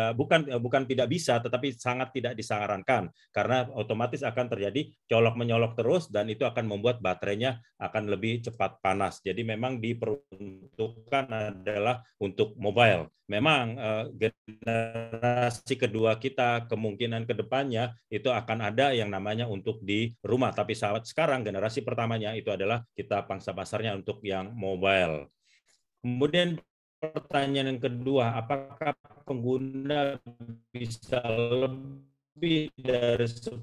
bukan tidak bisa, tetapi sangat tidak disarankan karena otomatis akan terjadi colok-menyolok terus dan itu akan membuat baterainya akan lebih cepat panas. Jadi memang diperuntukkan adalah untuk mobile. Memang generasi kedua kita kemungkinan kedepannya itu akan ada yang namanya untuk di rumah. Tapi saat sekarang generasi pertamanya itu adalah kita pangsa pasarnya untuk yang mobile. Kemudian pertanyaan yang kedua, apakah pengguna bisa lebih dari 10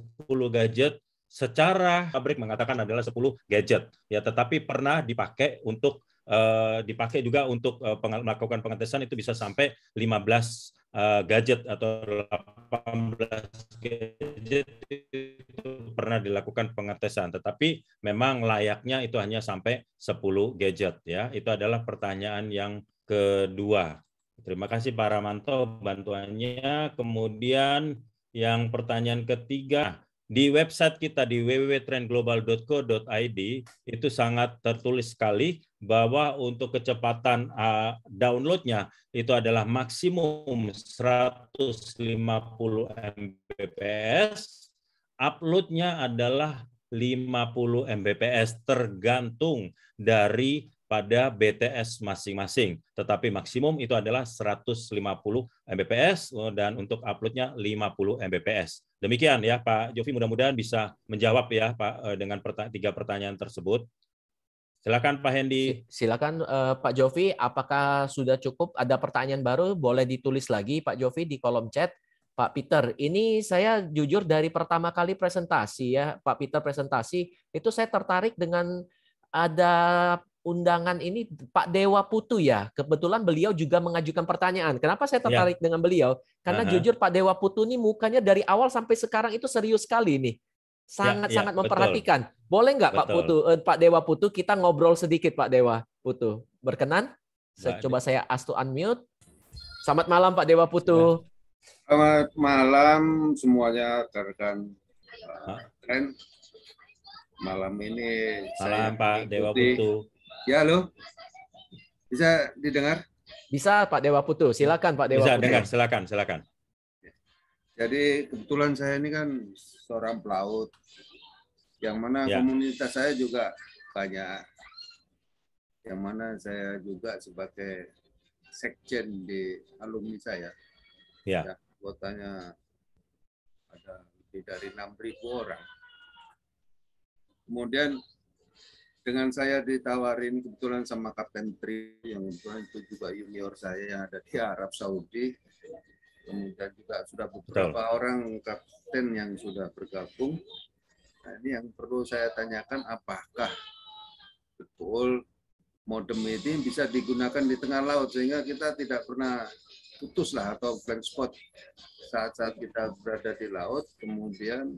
gadget? Secara pabrik mengatakan adalah 10 gadget, ya, tetapi pernah dipakai juga untuk melakukan pengetesan itu bisa sampai 15 gadget atau 18 gadget itu pernah dilakukan pengetesan, tetapi memang layaknya itu hanya sampai 10 gadget, ya. Itu adalah pertanyaan yang kedua. Terima kasih Pak Ramanto bantuannya. Kemudian yang pertanyaan ketiga, di website kita di www.trendglobal.co.id itu sangat tertulis sekali bahwa untuk kecepatan downloadnya itu adalah maksimum 150 Mbps, uploadnya adalah 50 Mbps tergantung dari pada BTS masing-masing. Tetapi maksimum itu adalah 150 Mbps dan untuk uploadnya 50 Mbps. Demikian ya Pak Jovi, mudah-mudahan bisa menjawab ya Pak dengan 3 pertanyaan tersebut. Silakan Pak Hendy. Silakan Pak Jovi, apakah sudah cukup? Ada pertanyaan baru boleh ditulis lagi Pak Jovi di kolom chat. Pak Peter, ini saya jujur dari pertama kali presentasi ya, Pak Peter presentasi, itu saya tertarik dengan ada undangan ini Pak Dewa Putu ya. Kebetulan beliau juga mengajukan pertanyaan. Kenapa saya tertarik dengan beliau? Karena jujur Pak Dewa Putu ini mukanya dari awal sampai sekarang itu serius sekali nih. Sangat-sangat memperhatikan. Betul. Boleh nggak Pak Dewa Putu kita ngobrol sedikit Pak Dewa Putu? Berkenan? Coba saya ask to unmute. Selamat malam Pak Dewa Putu. Selamat malam semuanya rekan Trend. Malam ini saya Pak Dewa Putu. Ya, halo. Bisa didengar? Bisa Pak Dewa Putu. Silakan Pak Dewa Putu. Bisa dengar, silakan. Jadi kebetulan saya ini kan seorang pelaut, yang mana komunitas saya juga banyak, yang mana saya juga sebagai sekjen di alumni saya. Ya, anggotanya ada lebih dari 6.000 orang. Kemudian dengan saya ditawarin kebetulan sama Kapten Tri, yang kebetulan itu juga junior saya yang ada di Arab Saudi. Kemudian juga sudah beberapa orang kapten yang sudah bergabung. Nah, ini yang perlu saya tanyakan, apakah betul modem ini bisa digunakan di tengah laut sehingga kita tidak pernah putus lah atau blank spot saat-saat kita berada di laut. Kemudian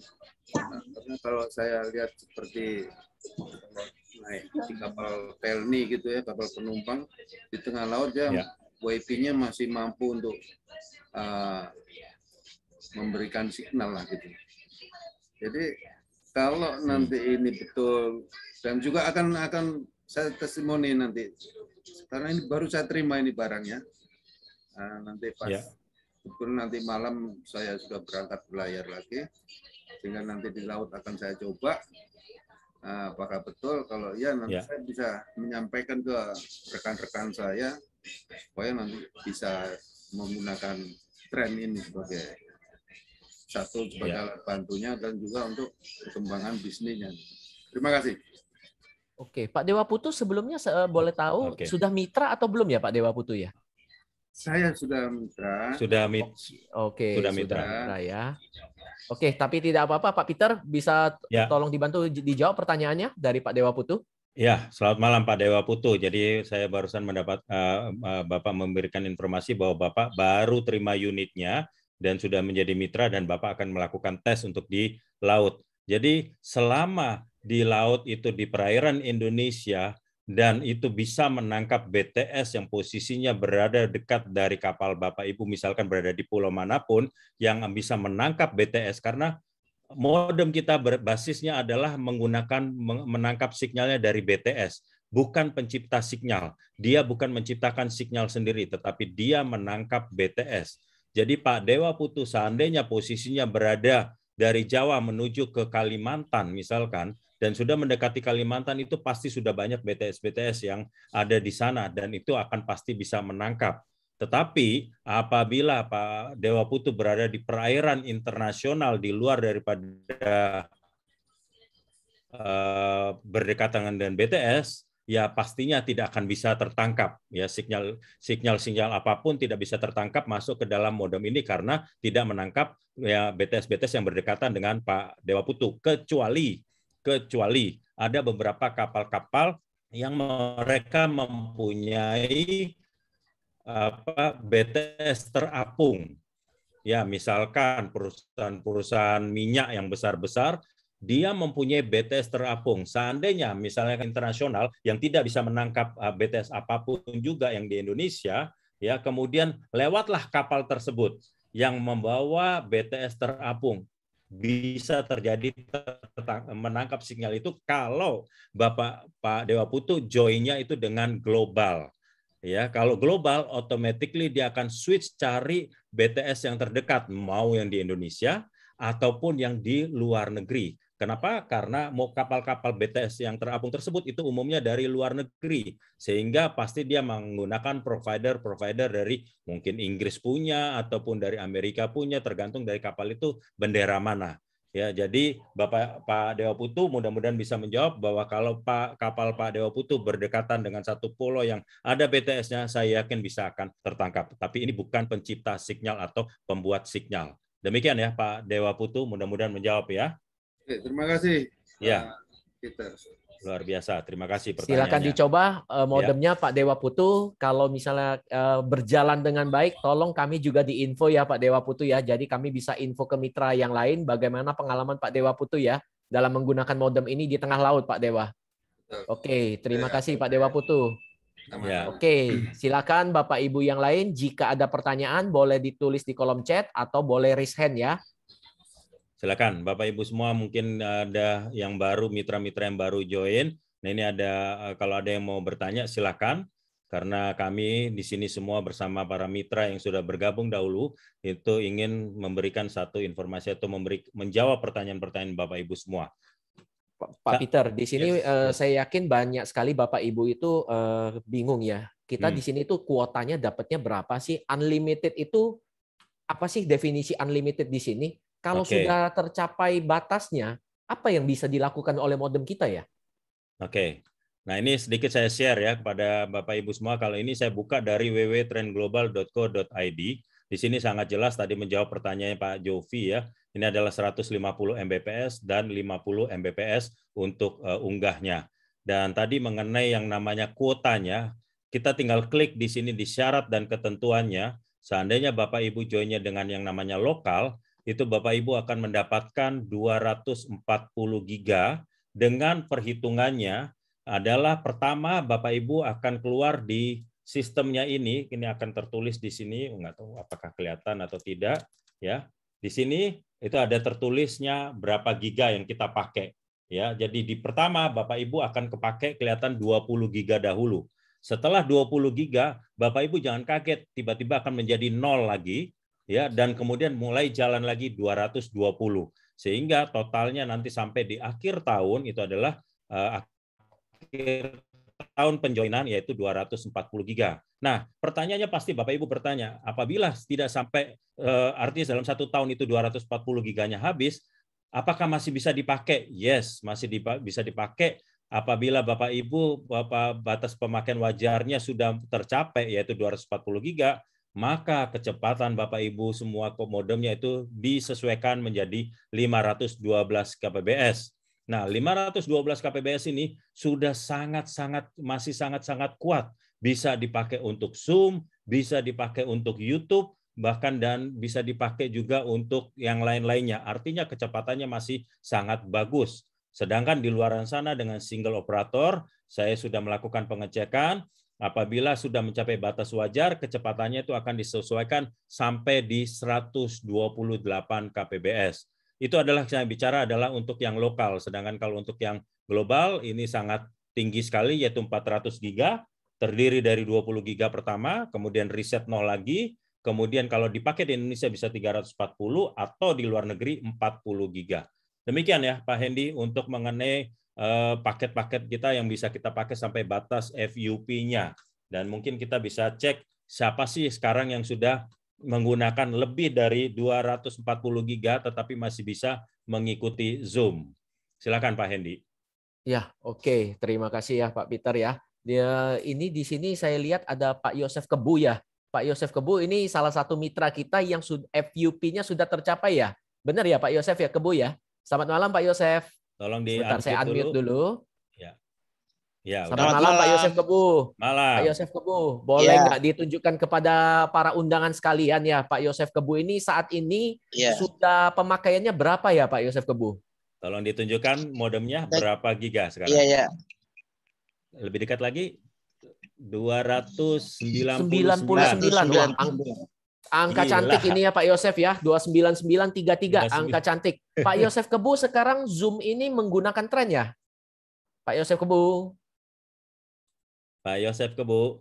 karena kalau saya lihat seperti naik di kapal Pelni gitu ya, kapal penumpang di tengah laut ya, WiFi-nya masih mampu untuk memberikan signal lah gitu. Jadi kalau nanti ini betul, dan juga akan saya testimoni nanti, karena ini baru saya terima ini barangnya. Nanti pas nanti malam saya sudah berangkat berlayar lagi, sehingga nanti di laut akan saya coba. Apakah betul? Kalau iya nanti saya bisa menyampaikan ke rekan-rekan saya supaya nanti bisa menggunakan Trend ini sebagai alat bantunya dan juga untuk perkembangan bisnisnya. Terima kasih. Oke, Pak Dewa Putu sebelumnya boleh tahu sudah mitra atau belum ya Pak Dewa Putu ya? Saya sudah mitra. Sudah Oke, sudah sudah mitra. mitra ya. Oke, tapi tidak apa-apa Pak Peter, bisa Ya. tolong dibantu dijawab pertanyaannya dari Pak Dewa Putu? Ya, selamat malam Pak Dewa Putu. Jadi saya barusan mendapat Bapak memberikan informasi bahwa Bapak baru terima unitnya dan sudah menjadi mitra dan Bapak akan melakukan tes untuk di laut. Jadi selama di laut itu di perairan Indonesia dan itu bisa menangkap BTS yang posisinya berada dekat dari kapal Bapak Ibu, misalkan berada di pulau manapun yang bisa menangkap BTS, karena modem kita berbasisnya adalah menangkap sinyalnya dari BTS, bukan pencipta sinyal. Dia bukan menciptakan sinyal sendiri, tetapi dia menangkap BTS. Jadi Pak Dewa Putu seandainya posisinya berada dari Jawa menuju ke Kalimantan misalkan, dan sudah mendekati Kalimantan, itu pasti sudah banyak BTS-BTS yang ada di sana, dan itu akan pasti bisa menangkap. Tetapi apabila Pak Dewa Putu berada di perairan internasional di luar daripada berdekatan dengan BTS, ya pastinya tidak akan bisa tertangkap. Ya, sinyal apapun tidak bisa tertangkap masuk ke dalam modem ini karena tidak menangkap ya BTS-BTS yang berdekatan dengan Pak Dewa Putu, kecuali ada beberapa kapal-kapal yang mereka mempunyai BTS terapung. Ya, misalkan perusahaan minyak yang besar-besar, dia mempunyai BTS terapung. Seandainya misalnya internasional yang tidak bisa menangkap BTS apapun juga yang di Indonesia, ya kemudian lewatlah kapal tersebut yang membawa BTS terapung. Bisa terjadi menangkap sinyal itu kalau Pak Dewa Putu join-nya itu dengan global. Ya, kalau global, automatically dia akan switch cari BTS yang terdekat, mau yang di Indonesia ataupun yang di luar negeri. Kenapa? Karena mau kapal-kapal BTS yang terapung tersebut itu umumnya dari luar negeri, sehingga pasti dia menggunakan provider dari mungkin Inggris punya ataupun dari Amerika punya, tergantung dari kapal itu bendera mana. Ya, jadi Pak Dewa Putu mudah-mudahan bisa menjawab bahwa kalau kapal Pak Dewa Putu berdekatan dengan satu pulau yang ada BTS-nya, saya yakin bisa akan tertangkap. Tapi ini bukan pencipta sinyal atau pembuat sinyal. Demikian ya Pak Dewa Putu, mudah-mudahan menjawab ya. Oke, terima kasih. Ya, Peter. luar biasa. Terima kasih pertanyaannya. Silakan dicoba modemnya Pak Dewa Putu. Kalau misalnya berjalan dengan baik, tolong kami juga diinfo ya Pak Dewa Putu ya. Jadi kami bisa info ke mitra yang lain bagaimana pengalaman Pak Dewa Putu ya dalam menggunakan modem ini di tengah laut Pak Dewa. Oke, terima kasih Pak Dewa Putu. Ya. Oke, silakan Bapak Ibu yang lain jika ada pertanyaan boleh ditulis di kolom chat atau boleh raise hand ya. Silakan Bapak Ibu semua, mungkin ada yang baru, mitra-mitra yang baru join. Nah, ini ada kalau ada yang mau bertanya silakan, karena kami di sini semua bersama para mitra yang sudah bergabung dahulu itu ingin memberikan satu informasi atau menjawab pertanyaan-pertanyaan Bapak Ibu semua. Pak Peter, di sini saya yakin banyak sekali Bapak Ibu itu bingung ya. Kita di sini tuh kuotanya dapatnya berapa sih? Unlimited itu apa sih definisi unlimited di sini? Kalau sudah tercapai batasnya, apa yang bisa dilakukan oleh modem kita ya? Oke. Nah, ini sedikit saya share ya kepada Bapak Ibu semua. Kalau ini saya buka dari www.trendglobal.co.id. Di sini sangat jelas tadi menjawab pertanyaannya Pak Jovi ya. Ini adalah 150 Mbps dan 50 Mbps untuk unggahnya. Dan tadi mengenai yang namanya kuotanya, kita tinggal klik di sini di syarat dan ketentuannya. Seandainya Bapak Ibu joinnya dengan yang namanya lokal, itu Bapak Ibu akan mendapatkan 240 giga dengan perhitungannya adalah pertama Bapak Ibu akan keluar di sistemnya ini akan tertulis di sini, nggak tahu apakah kelihatan atau tidak ya. Di sini itu ada tertulisnya berapa giga yang kita pakai ya. Jadi di pertama Bapak Ibu akan kepake kelihatan 20 giga dahulu. Setelah 20 giga, Bapak Ibu jangan kaget tiba-tiba akan menjadi 0 lagi. Ya, dan kemudian mulai jalan lagi 220 sehingga totalnya nanti sampai di akhir tahun itu adalah akhir tahun penjoinan yaitu 240 giga. Nah, pertanyaannya pasti Bapak Ibu bertanya, apabila tidak sampai artinya dalam 1 tahun itu 240 giganya habis, apakah masih bisa dipakai? Yes, masih bisa dipakai apabila Bapak Ibu batas pemakaian wajarnya sudah tercapai yaitu 240 giga. maka kecepatan Bapak Ibu semua modemnya itu disesuaikan menjadi 512 kbps. Nah, 512 kbps ini sudah masih sangat kuat. Bisa dipakai untuk Zoom, bisa dipakai untuk YouTube, bahkan dan bisa dipakai juga untuk yang lain-lainnya. Artinya kecepatannya masih sangat bagus. Sedangkan di luar sana dengan single operator, saya sudah melakukan pengecekan. Apabila sudah mencapai batas wajar, kecepatannya itu akan disesuaikan sampai di 128 kbps. Itu adalah saya bicara adalah untuk yang lokal. Sedangkan kalau untuk yang global ini sangat tinggi sekali, yaitu 400 giga, terdiri dari 20 giga pertama, kemudian reset 0 lagi, kemudian kalau dipakai di Indonesia bisa 340 atau di luar negeri 40 giga. Demikian ya Pak Hendy untuk mengenai paket-paket kita yang bisa kita pakai sampai batas FUP-nya. Dan mungkin kita bisa cek siapa sih sekarang yang sudah menggunakan lebih dari 240 giga tetapi masih bisa mengikuti Zoom. Silakan Pak Hendy. Ya, oke. Terima kasih ya Pak Peter ya. Ini di sini saya lihat ada Pak Yosef Kebu ya. Pak Yosef Kebu ini salah satu mitra kita yang FUP-nya sudah tercapai ya. Benar ya Pak Yosef ya, Kebu ya. Selamat malam Pak Yosef. Tolong di Sebentar, saya unmute dulu. Ya. Ya, selamat malam Pak Yosef Kebu. Malam. Pak Yosef Kebu, boleh nggak ditunjukkan kepada para undangan sekalian ya, Pak Yosef Kebu ini saat ini sudah pemakaiannya berapa ya Pak Yosef Kebu? Tolong ditunjukkan modemnya berapa giga sekarang? Iya. Lebih dekat lagi. 299. Wah, angka cantik ini ya Pak Yosef ya, 29933, angka cantik. Pak Yosef Kebu sekarang Zoom ini menggunakan tren ya? Pak Yosef Kebu. Pak Yosef Kebu.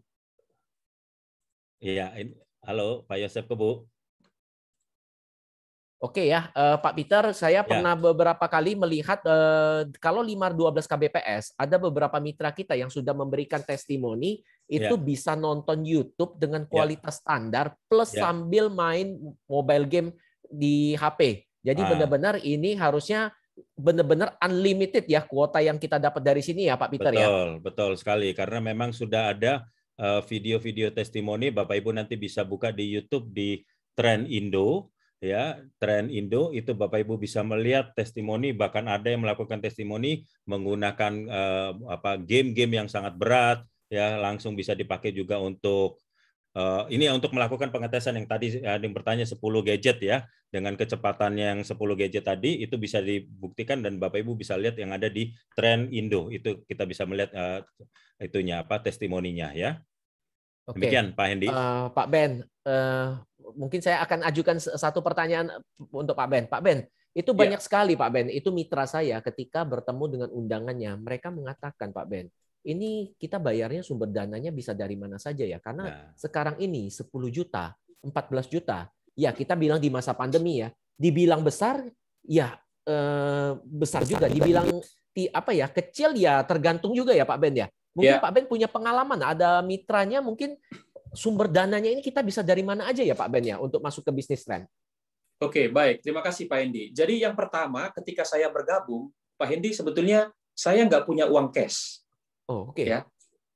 Iya, halo Pak Yosef Kebu. Oke ya, Pak Peter, saya pernah beberapa kali melihat kalau 512 kbps, ada beberapa mitra kita yang sudah memberikan testimoni, itu bisa nonton YouTube dengan kualitas standar, plus sambil main mobile game di HP. Jadi benar-benar ini harusnya benar-benar unlimited ya kuota yang kita dapat dari sini ya Pak Peter ya. Betul sekali, karena memang sudah ada video-video testimoni, Bapak Ibu nanti bisa buka di YouTube di Tren Indo. Ya, Tren Indo itu Bapak Ibu bisa melihat testimoni, bahkan ada yang melakukan testimoni menggunakan game-game yang sangat berat, ya langsung bisa dipakai juga untuk ini untuk melakukan pengetesan yang tadi ada yang bertanya 10 gadget ya, dengan kecepatan yang 10 gadget tadi itu bisa dibuktikan dan Bapak Ibu bisa lihat yang ada di Tren Indo, itu kita bisa melihat testimoninya ya. Oke. Demikian Pak Hendy. Pak Ben, mungkin saya akan ajukan satu pertanyaan untuk Pak Ben. Pak Ben, itu banyak sekali Pak Ben, itu mitra saya ketika bertemu dengan undangannya, mereka mengatakan Pak Ben, ini kita bayarnya sumber dananya bisa dari mana saja ya, karena sekarang ini 10 juta, 14 juta, ya kita bilang di masa pandemi ya, dibilang besar, ya besar juga, dibilang kecil ya tergantung juga ya Pak Ben ya. Mungkin Pak Ben punya pengalaman, ada mitranya mungkin sumber dananya ini kita bisa dari mana aja ya Pak Ben ya untuk masuk ke bisnis tren. Oke, baik. Terima kasih Pak Hendy. Jadi yang pertama ketika saya bergabung, Pak Hendy sebetulnya saya nggak punya uang cash. Oh, oke. Ya.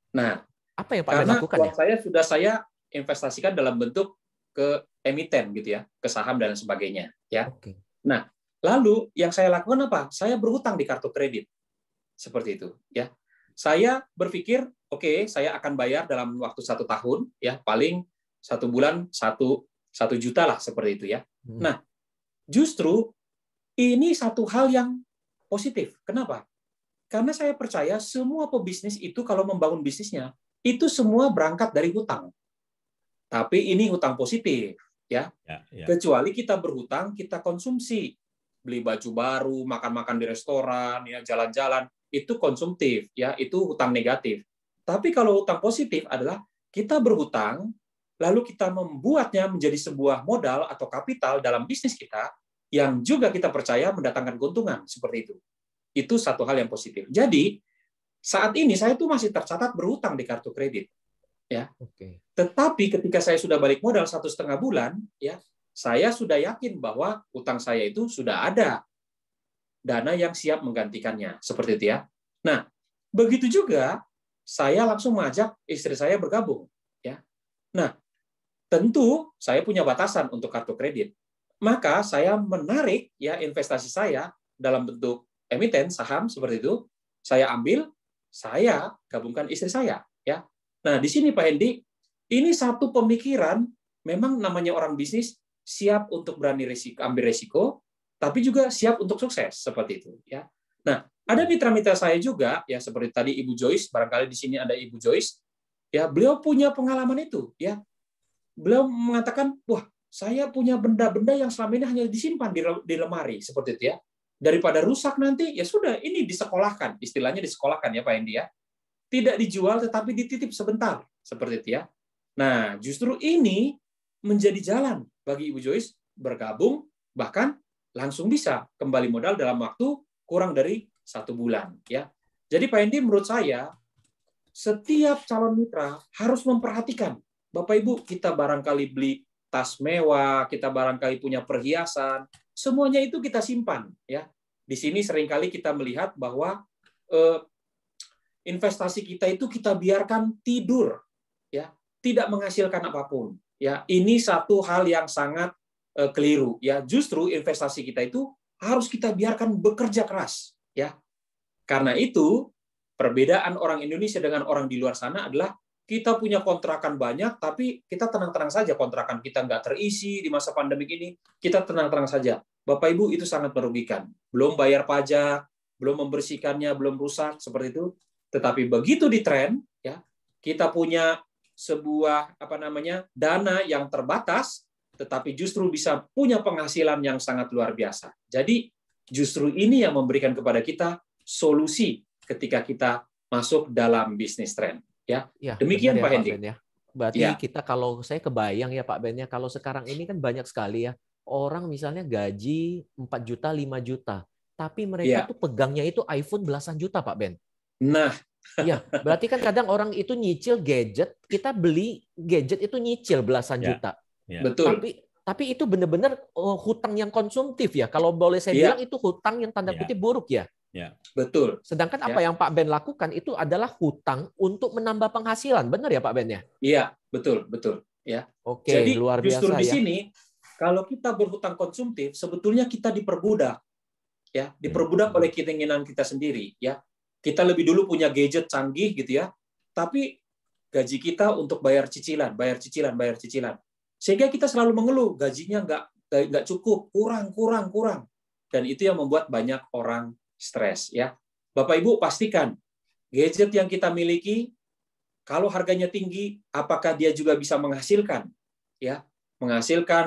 Nah, apa yang Pak Ben lakukan uang saya investasikan dalam bentuk ke emiten gitu ya, ke saham dan sebagainya. Ya. Oke. Nah, lalu yang saya lakukan apa? Saya berhutang di kartu kredit. Seperti itu. Ya. Saya berpikir, oke, saya akan bayar dalam waktu 1 tahun, ya paling 1 bulan 1 juta lah seperti itu ya. Nah, justru ini satu hal yang positif. Kenapa? Karena saya percaya semua pebisnis itu kalau membangun bisnisnya itu semua berangkat dari hutang. Tapi ini hutang positif, ya. Kecuali kita berhutang, kita konsumsi, beli baju baru, makan-makan di restoran, ya jalan-jalan. Itu konsumtif, ya itu hutang negatif. Tapi kalau hutang positif adalah kita berhutang, lalu kita membuatnya menjadi sebuah modal atau kapital dalam bisnis kita yang juga kita percaya mendatangkan keuntungan seperti itu. Itu satu hal yang positif. Jadi saat ini saya tuh masih tercatat berhutang di kartu kredit, ya. Tetapi ketika saya sudah balik modal 1,5 bulan, ya saya sudah yakin bahwa hutang saya itu sudah ada dana yang siap menggantikannya, seperti itu ya. Nah, begitu juga saya langsung mengajak istri saya bergabung, ya. Nah, tentu saya punya batasan untuk kartu kredit. Maka saya menarik ya investasi saya dalam bentuk emiten saham seperti itu, saya ambil, saya gabungkan istri saya ya. Nah, di sini Pak Hendi, ini satu pemikiran, memang namanya orang bisnis siap untuk berani ambil risiko, tapi juga siap untuk sukses seperti itu ya. Nah, ada mitra-mitra saya juga ya seperti tadi Ibu Joyce, barangkali di sini ada Ibu Joyce, ya beliau punya pengalaman itu ya. Beliau mengatakan, wah saya punya benda-benda yang selama ini hanya disimpan di lemari seperti itu ya. Daripada rusak nanti ya sudah ini disekolahkan, istilahnya disekolahkan ya Pak Hendi ya. Tidak dijual tetapi dititip sebentar seperti itu ya. Nah, justru ini menjadi jalan bagi Ibu Joyce bergabung, bahkan langsung bisa kembali modal dalam waktu kurang dari 1 bulan ya. Jadi Pak Hendi, menurut saya setiap calon mitra harus memperhatikan, Bapak Ibu, kita barangkali beli tas mewah, kita barangkali punya perhiasan, semuanya itu kita simpan ya. Di sini seringkali kita melihat bahwa investasi kita itu kita biarkan tidur ya, tidak menghasilkan apapun ya. Ini satu hal yang sangat keliru ya. Justru investasi kita itu harus kita biarkan bekerja keras ya. Karena itu perbedaan orang Indonesia dengan orang di luar sana adalah kita punya kontrakan banyak, tapi kita tenang-tenang saja, kontrakan kita nggak terisi di masa pandemi ini, kita tenang-tenang saja. Bapak Ibu, itu sangat merugikan. Belum bayar pajak, belum membersihkannya, belum rusak seperti itu. Tetapi begitu di tren, ya, kita punya sebuah dana yang terbatas, tetapi justru bisa punya penghasilan yang sangat luar biasa. Jadi justru ini yang memberikan kepada kita solusi ketika kita masuk dalam bisnis tren. Ya, demikian ya, Pak Hendi. Ben, ya. Berarti kita kalau saya kebayang ya Pak Ben ya, kalau sekarang ini kan banyak sekali ya orang misalnya gaji 4 juta, 5 juta, tapi mereka tuh pegangnya itu iPhone belasan juta Pak Ben. Nah, ya, berarti kan kadang orang itu nyicil gadget, kita beli gadget itu nyicil belasan juta. Betul. Tapi itu benar-benar hutang yang konsumtif ya. Kalau boleh saya bilang itu hutang yang tanda kutip buruk ya. Ya, betul. Sedangkan apa yang Pak Ben lakukan itu adalah hutang untuk menambah penghasilan, benar ya Pak Ben ya? Iya, betul. Ya. Oke, jadi luar biasa justru di ya. sini kalau kita berhutang konsumtif, sebetulnya kita diperbudak, ya, diperbudak oleh keinginan kita sendiri, ya. Kita lebih dulu punya gadget canggih gitu ya, tapi gaji kita untuk bayar cicilan, sehingga kita selalu mengeluh gajinya nggak cukup, kurang, dan itu yang membuat banyak orang stres ya. Bapak Ibu pastikan gadget yang kita miliki kalau harganya tinggi, apakah dia juga bisa menghasilkan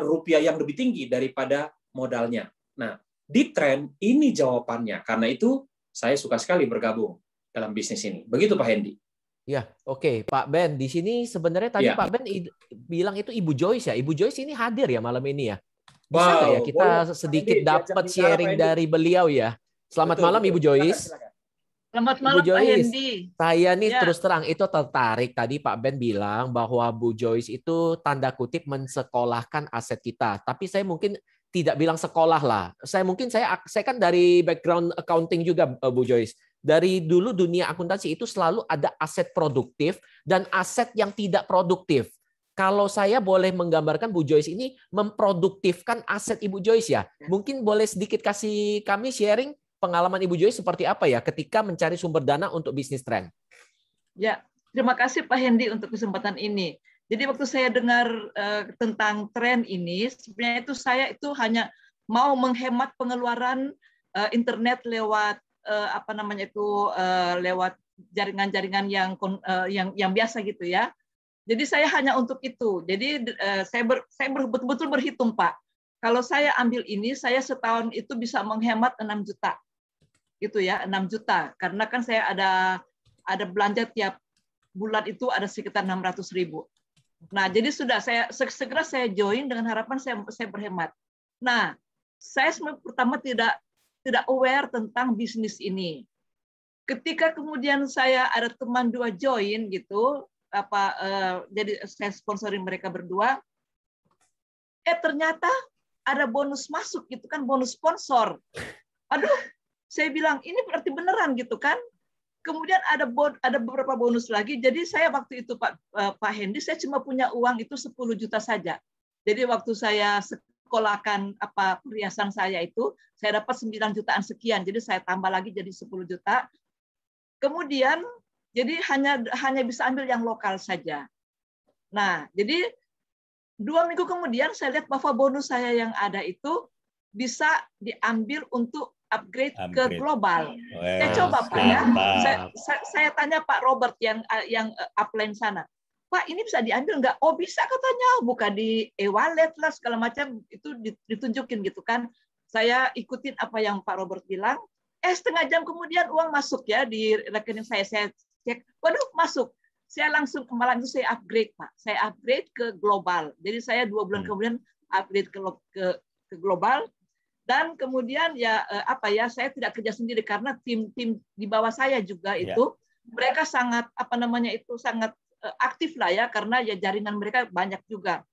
rupiah yang lebih tinggi daripada modalnya. Nah, di tren ini jawabannya. Karena itu saya suka sekali bergabung dalam bisnis ini. Begitu Pak Hendi. Ya, oke, Pak Ben. Di sini sebenarnya tadi Pak Ben bilang itu Ibu Joyce ya. Ibu Joyce ini hadir ya malam ini ya. Bisa nggak ya kita sedikit dapat sharing dari beliau ya? Selamat malam Ibu Joyce. Selamat malam Pak Hendi. Saya nih terus terang itu tertarik tadi Pak Ben bilang bahwa Bu Joyce itu tanda kutip mensekolahkan aset kita. Tapi saya mungkin tidak bilang sekolah lah. Saya kan dari background accounting juga Bu Joyce. Dari dulu dunia akuntansi itu selalu ada aset produktif dan aset yang tidak produktif. Kalau saya boleh menggambarkan Bu Joyce ini memproduktifkan aset Ibu Joyce ya. Mungkin boleh sedikit kasih kami sharing pengalaman Ibu Joyce seperti apa ya ketika mencari sumber dana untuk bisnis tren? Ya, terima kasih Pak Hendi untuk kesempatan ini. Jadi waktu saya dengar tentang tren ini, sebenarnya saya hanya mau menghemat pengeluaran internet lewat lewat jaringan-jaringan yang biasa gitu ya. Jadi saya hanya untuk itu. Jadi saya betul-betul berhitung Pak. Kalau saya ambil ini, saya setahun itu bisa menghemat 6 juta. Gitu ya, 6 juta. Karena kan saya ada belanja tiap bulan itu ada sekitar 600.000. Nah, jadi sudah segera saya join dengan harapan saya berhemat. Nah, saya pertama tidak aware tentang bisnis ini. Ketika kemudian saya ada teman 2 join gitu, jadi saya sponsori mereka berdua. Ternyata ada bonus masuk gitu kan, bonus sponsor. Aduh, saya bilang ini berarti beneran gitu kan. Kemudian ada beberapa bonus lagi. Jadi saya waktu itu Pak Hendy, saya cuma punya uang itu 10 juta saja. Jadi waktu saya sekolahkan perhiasan saya itu, saya dapat 9 jutaan sekian. Jadi saya tambah lagi jadi 10 juta. Kemudian jadi hanya bisa ambil yang lokal saja. Nah, jadi 2 minggu kemudian saya lihat bahwa bonus saya yang ada itu bisa diambil untuk upgrade ke global. Saya coba Pak ya. Saya tanya Pak Robert yang upline sana. Pak, ini bisa diambil nggak? Oh bisa katanya. Buka di e-wallet lah segala macam itu ditunjukin gitu kan. Saya ikutin apa yang Pak Robert bilang. Setengah jam kemudian uang masuk ya di rekening saya. Saya cek, waduh masuk. Saya langsung malam itu saya upgrade Pak. Saya upgrade ke global. Jadi saya 2 bulan kemudian upgrade ke global. Dan kemudian saya tidak kerja sendiri karena tim-tim di bawah saya juga itu mereka sangat sangat aktif lah ya karena ya jaringan mereka banyak juga.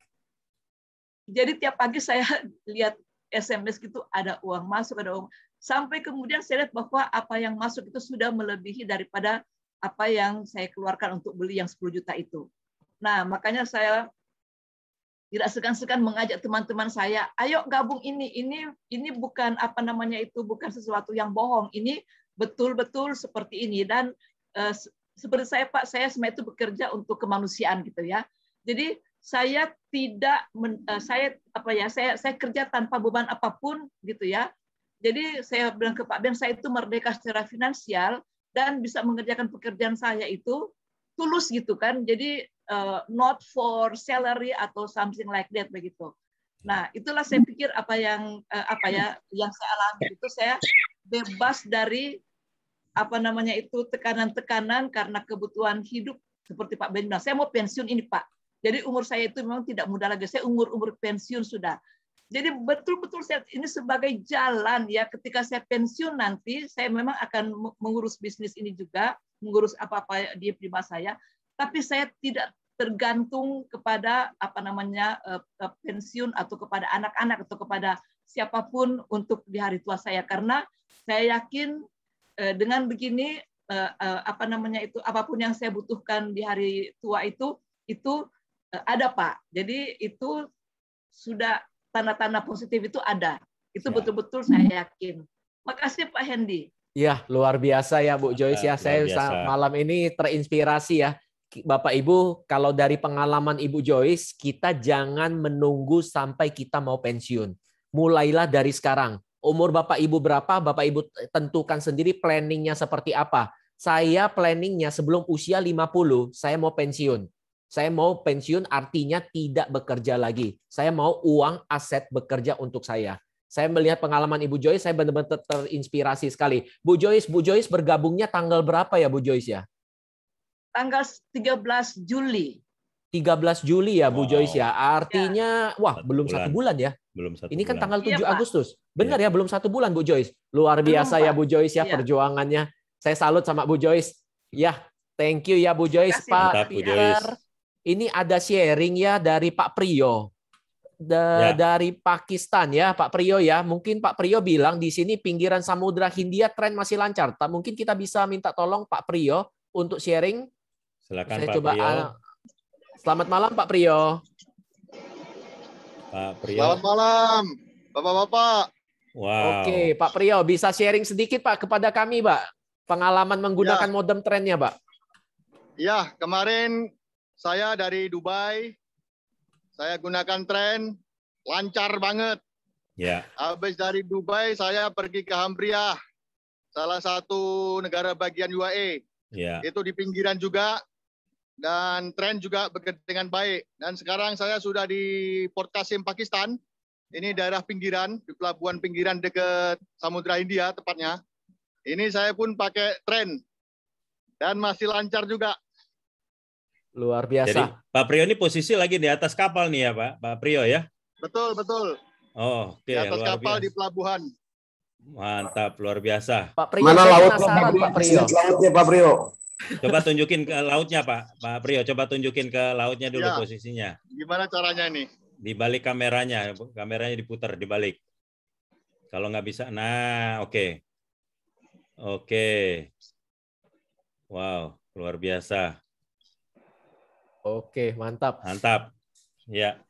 Jadi tiap pagi saya lihat SMS gitu ada uang masuk, ada uang. Sampai kemudian saya lihat bahwa apa yang masuk itu sudah melebihi daripada apa yang saya keluarkan untuk beli yang 10 juta itu. Nah, makanya saya tidak segan-segan mengajak teman-teman saya, ayo gabung ini bukan bukan sesuatu yang bohong, ini betul-betul seperti ini dan seperti saya Pak, saya semua itu bekerja untuk kemanusiaan gitu ya. Jadi saya tidak saya kerja tanpa beban apapun gitu ya. Jadi saya bilang ke Pak Ben, saya itu merdeka secara finansial dan bisa mengerjakan pekerjaan saya itu tulus gitu kan. Jadi not for salary atau something like that begitu. Nah, itulah saya pikir apa yang saya alami itu saya bebas dari tekanan-tekanan karena kebutuhan hidup seperti Pak Ben bilang. Saya mau pensiun ini Pak. Jadi umur saya itu memang tidak muda lagi. Saya umur pensiun sudah. Jadi betul-betul saya ini sebagai jalan ya ketika saya pensiun nanti saya memang akan mengurus bisnis ini juga, mengurus apa-apa di pribadi saya, tapi saya tidak tergantung kepada pensiun atau kepada anak-anak atau kepada siapapun untuk di hari tua saya karena saya yakin dengan begini apapun yang saya butuhkan di hari tua itu ada Pak. Jadi itu sudah tanda-tanda positif itu ada. Itu betul-betul saya yakin. Makasih Pak Hendy. Ya, luar biasa ya Bu Joyce ya. Saya malam ini terinspirasi ya. Bapak Ibu, kalau dari pengalaman Ibu Joyce, kita jangan menunggu sampai kita mau pensiun. Mulailah dari sekarang. Umur Bapak Ibu berapa, Bapak Ibu tentukan sendiri planningnya seperti apa. Saya planningnya sebelum usia 50, saya mau pensiun. Saya mau pensiun artinya tidak bekerja lagi. Saya mau uang aset bekerja untuk saya. Saya melihat pengalaman Ibu Joyce, saya benar-benar terinspirasi sekali. Bu Joyce bergabungnya tanggal berapa ya Bu Joyce ya? Tanggal 13 Juli. 13 Juli ya Bu Joyce ya. Artinya belum 1 bulan ya. Belum 1 Ini kan bulan. tanggal 7 Iya, Agustus. Benar ya, belum 1 bulan Bu Joyce. Luar biasa ya Bu Joyce ya perjuangannya. Saya salut sama Bu Joyce. Ya, thank you ya Bu Joyce. Pak Peter. Ini ada sharing ya dari Pak Priyo. Dari Pakistan ya, Pak Priyo ya. Mungkin Pak Priyo bilang di sini pinggiran Samudra Hindia tren masih lancar. Mungkin kita bisa minta tolong Pak Priyo untuk sharing. Silakan saya Pak coba, Priyo. Selamat malam Pak Priyo. Pak Priyo. Selamat malam, Bapak-bapak. Wow. Oke, Pak Priyo bisa sharing sedikit Pak kepada kami, Pak, pengalaman menggunakan modem trennya, Pak. Ya, kemarin saya dari Dubai, saya gunakan tren, lancar banget. Ya. Habis dari Dubai, saya pergi ke Hambriah, salah satu negara bagian UAE. Ya. Itu di pinggiran juga, dan tren juga bekerja dengan baik. Dan sekarang saya sudah di Port Qasim, Pakistan. Ini daerah pinggiran, di pelabuhan pinggiran dekat Samudra Hindia tepatnya. Ini saya pun pakai tren, dan masih lancar juga. Luar biasa. Jadi Pak Priyo ini posisi lagi di atas kapal nih ya Pak Priyo ya? Betul, betul. Oh, oke. Di atas luar kapal biasa. di pelabuhan. Mantap, luar biasa. Pak Priyo, mana laut Pak Priyo? Lautnya Pak Priyo. Coba tunjukin ke lautnya Pak Priyo, coba tunjukin ke lautnya dulu Ya. posisinya. Gimana caranya ini? Di balik kameranya diputar di balik. Kalau nggak bisa, nah oke. Oke. Wow, luar biasa. Oke, mantap. Mantap. Ya.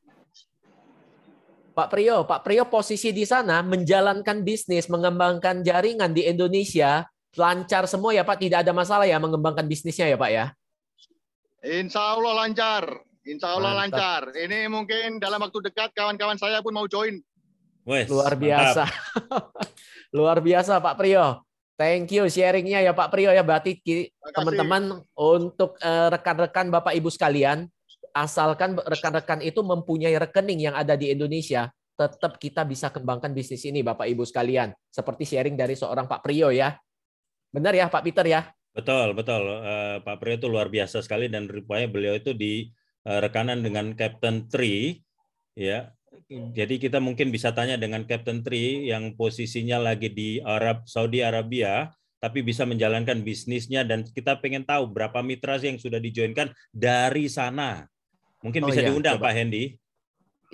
Pak Priyo posisi di sana menjalankan bisnis, mengembangkan jaringan di Indonesia, lancar semua ya Pak, tidak ada masalah ya mengembangkan bisnisnya ya Pak ya? Insya Allah lancar. Insya Allah Mantap. lancar. Ini mungkin dalam waktu dekat kawan-kawan saya pun mau join. Wes, Luar biasa. mantap. Luar biasa Pak Priyo. Thank you sharingnya ya Pak Priyo ya. Berarti teman-teman untuk rekan-rekan Bapak Ibu sekalian, asalkan rekan-rekan itu mempunyai rekening yang ada di Indonesia, tetap kita bisa kembangkan bisnis ini Bapak Ibu sekalian. Seperti sharing dari seorang Pak Priyo ya. Benar ya Pak Peter ya? Betul, betul. Pak Priyo itu luar biasa sekali dan rupanya beliau itu di rekanan dengan Captain Tri, ya. Jadi kita mungkin bisa tanya dengan Captain Tri yang posisinya lagi di Saudi Arabia, tapi bisa menjalankan bisnisnya dan kita pengen tahu berapa mitra yang sudah dijoinkan dari sana. Mungkin bisa diundang coba. Pak Hendy.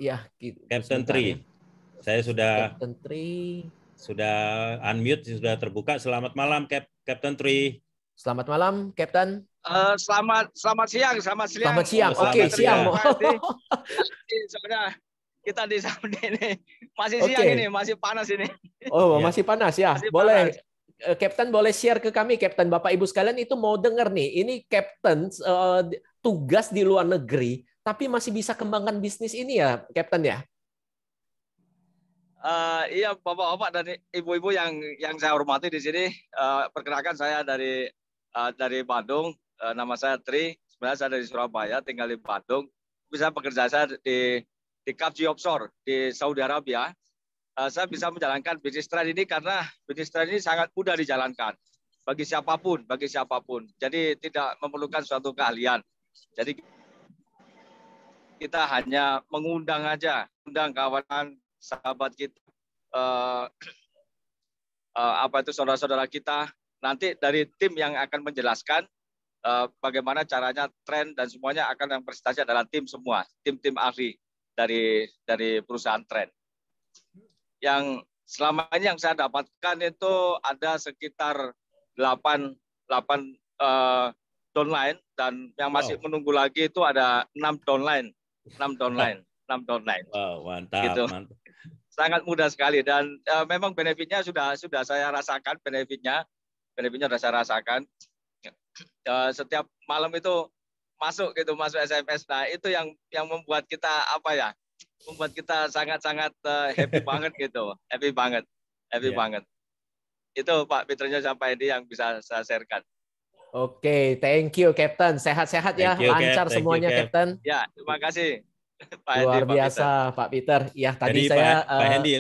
Iya, Captain Tri. Ya. Saya sudah Captain Tri. Sudah unmute, sudah terbuka. Selamat malam Captain Tri. Selamat malam, Captain. Selamat siang. Selamat siang. Oke, siang. Sebenarnya kita di Saudi ini masih siang ini, masih panas ini. Oh, masih panas ya. Masih boleh. Panas. Captain boleh share ke kami, Captain. Bapak Ibu sekalian itu mau dengar nih. Ini Captain tugas di luar negeri, tapi masih bisa kembangkan bisnis ini ya, Captain ya. Iya, bapak-bapak dan ibu-ibu yang saya hormati di sini. Perkenalkan saya dari Bandung. Nama saya Tri. Sebenarnya saya dari Surabaya, tinggal di Bandung. Bisa bekerja saya di Khafji Offshore di Saudi Arabia. Saya bisa menjalankan bisnis trade ini karena bisnis trade ini sangat mudah dijalankan bagi siapapun. Jadi tidak memerlukan suatu keahlian. Jadi kita hanya mengundang aja, undang kawan, sahabat kita, saudara-saudara kita. Nanti dari tim yang akan menjelaskan bagaimana caranya tren dan semuanya akan yang presentasi adalah tim semua, tim ahli dari perusahaan tren. Yang selama ini yang saya dapatkan itu ada sekitar 8 downline dan yang masih menunggu lagi itu ada 6 downline. Wow, mantap, gitu. Mantap. Sangat mudah sekali dan memang benefitnya sudah saya rasakan, benefitnya sudah saya rasakan. Setiap malam itu masuk SMS. Nah, itu yang membuat kita membuat kita sangat-sangat happy banget gitu. Happy banget. Itu Pak Peternya sampai ini yang bisa saya sharekan. Oke, thank you Captain. Sehat-sehat ya, lancar semuanya Captain. Ya, terima kasih. Pak Luar Hendy, biasa Pak Peter. Ya, tadi jadi, saya Pak Hendy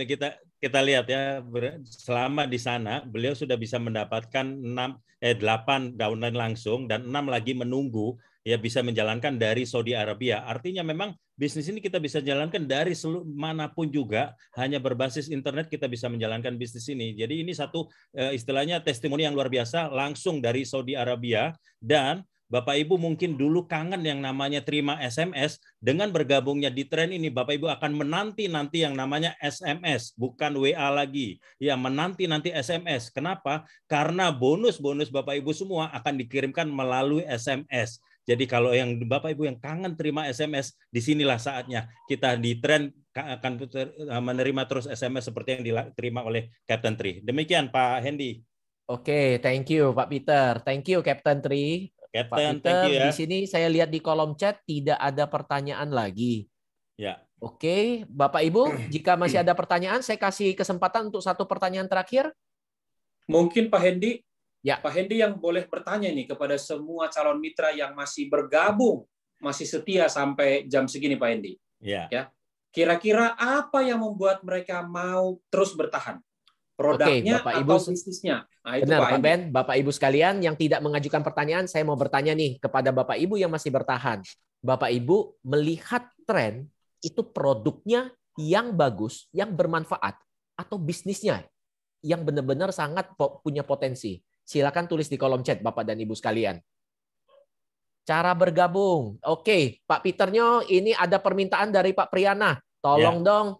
kita lihat ya, selama di sana beliau sudah bisa mendapatkan 8 downline langsung dan 6 lagi menunggu ya bisa menjalankan dari Saudi Arabia. Artinya memang bisnis ini kita bisa jalankan dari manapun juga, hanya berbasis internet kita bisa menjalankan bisnis ini. Jadi ini satu istilahnya testimoni yang luar biasa langsung dari Saudi Arabia. Dan Bapak Ibu mungkin dulu kangen yang namanya terima SMS, dengan bergabungnya di tren ini Bapak Ibu akan menanti yang namanya SMS, bukan WA lagi. Ya, menanti SMS. Kenapa? Karena bonus-bonus Bapak Ibu semua akan dikirimkan melalui SMS. Jadi kalau yang Bapak Ibu yang kangen terima SMS, disinilah saatnya kita di tren akan menerima terus SMS seperti yang diterima oleh Captain Tri. Demikian Pak Hendy. Oke, thank you Pak Peter. Thank you Captain Tri. Captain, Pak Peter, ya. Di sini saya lihat di kolom chat tidak ada pertanyaan lagi. Ya. Oke, Bapak Ibu, jika masih ada pertanyaan, saya kasih kesempatan untuk satu pertanyaan terakhir. Mungkin Pak Hendy. Ya. Pak Hendy yang boleh bertanya nih kepada semua calon mitra yang masih bergabung, masih setia sampai jam segini Pak Hendy. Ya. Kira-kira apa yang membuat mereka mau terus bertahan? Produknya Bapak, atau Ibu, bisnisnya? Nah, itu benar, Pak Ben. Bapak Ibu sekalian yang tidak mengajukan pertanyaan, saya mau bertanya nih kepada Bapak Ibu yang masih bertahan. Bapak Ibu melihat tren itu produknya yang bagus, yang bermanfaat, atau bisnisnya yang benar-benar sangat punya potensi? Silakan tulis di kolom chat Bapak dan Ibu sekalian. Cara bergabung. Oke, Pak Peternya, ini ada permintaan dari Pak Priyana. Tolong dong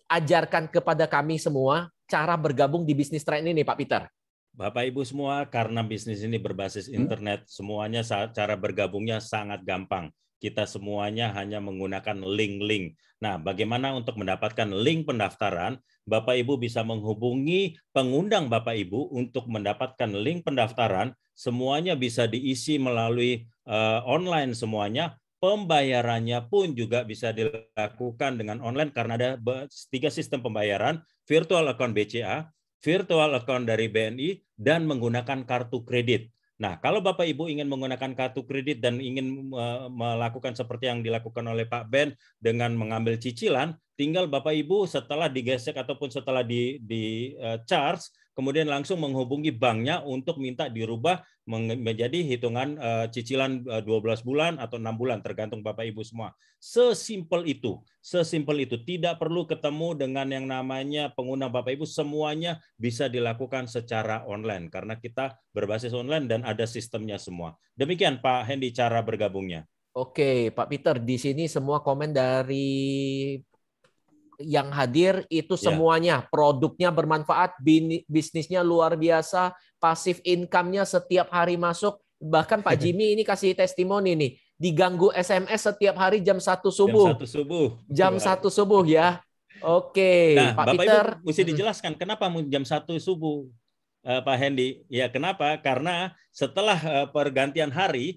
ajarkan kepada kami semua cara bergabung di bisnis tren ini, Pak Peter. Bapak Ibu semua, karena bisnis ini berbasis internet, semuanya cara bergabungnya sangat gampang. Kita semuanya hanya menggunakan link-link. Nah, bagaimana untuk mendapatkan link pendaftaran? Bapak Ibu bisa menghubungi pengundang Bapak Ibu untuk mendapatkan link pendaftaran. Semuanya bisa diisi melalui online semuanya. Pembayarannya pun juga bisa dilakukan dengan online karena ada 3 sistem pembayaran, virtual account BCA, virtual account dari BNI, dan menggunakan kartu kredit. Nah, kalau Bapak Ibu ingin menggunakan kartu kredit dan ingin melakukan seperti yang dilakukan oleh Pak Ben dengan mengambil cicilan, tinggal Bapak Ibu setelah digesek ataupun setelah di charge, kemudian langsung menghubungi banknya untuk minta dirubah menjadi hitungan cicilan 12 bulan atau 6 bulan, tergantung Bapak Ibu semua. Sesimpel itu. Tidak perlu ketemu dengan yang namanya pengundang Bapak Ibu, semuanya bisa dilakukan secara online karena kita berbasis online dan ada sistemnya semua. Demikian Pak Hendy cara bergabungnya. Oke, Pak Peter, di sini semua komen dari yang hadir itu semuanya produknya bermanfaat, bisnisnya luar biasa, pasif income-nya setiap hari masuk. Bahkan Pak Jimmy ini kasih testimoni nih, diganggu SMS setiap hari jam 1 subuh. Jam 1 subuh ya. Oke, nah, Pak Bapak Peter. Ibu mesti dijelaskan kenapa jam 1 subuh. Pak Hendy, ya kenapa? Karena setelah pergantian hari,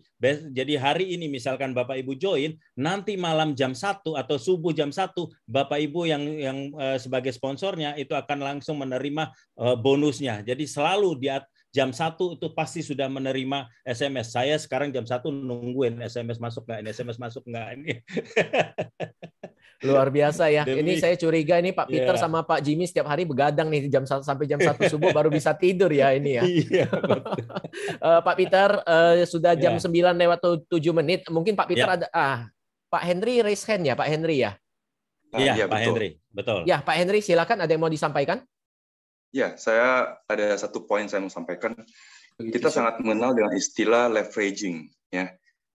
jadi hari ini misalkan Bapak Ibu join, nanti malam jam 1 atau subuh jam 1, Bapak Ibu yang sebagai sponsornya itu akan langsung menerima bonusnya. Jadi selalu di jam 1 itu pasti sudah menerima SMS. Saya sekarang jam 1 nungguin SMS masuk nggak, ini SMS masuk nggak ini. Luar biasa ya. Ini saya curiga ini Pak Peter sama Pak Jimmy setiap hari begadang nih sampai jam 1 subuh baru bisa tidur ya ini ya. Iya, Pak Peter sudah jam 9 lewat 7 menit. Mungkin Pak Peter ada Pak Henry raise hand ya, Pak Henry ya? Iya, Pak Henry, betul. Ya, Pak Henry silakan, ada yang mau disampaikan? Ya, saya ada satu poin saya mau sampaikan. Kita sangat mengenal dengan istilah leveraging ya.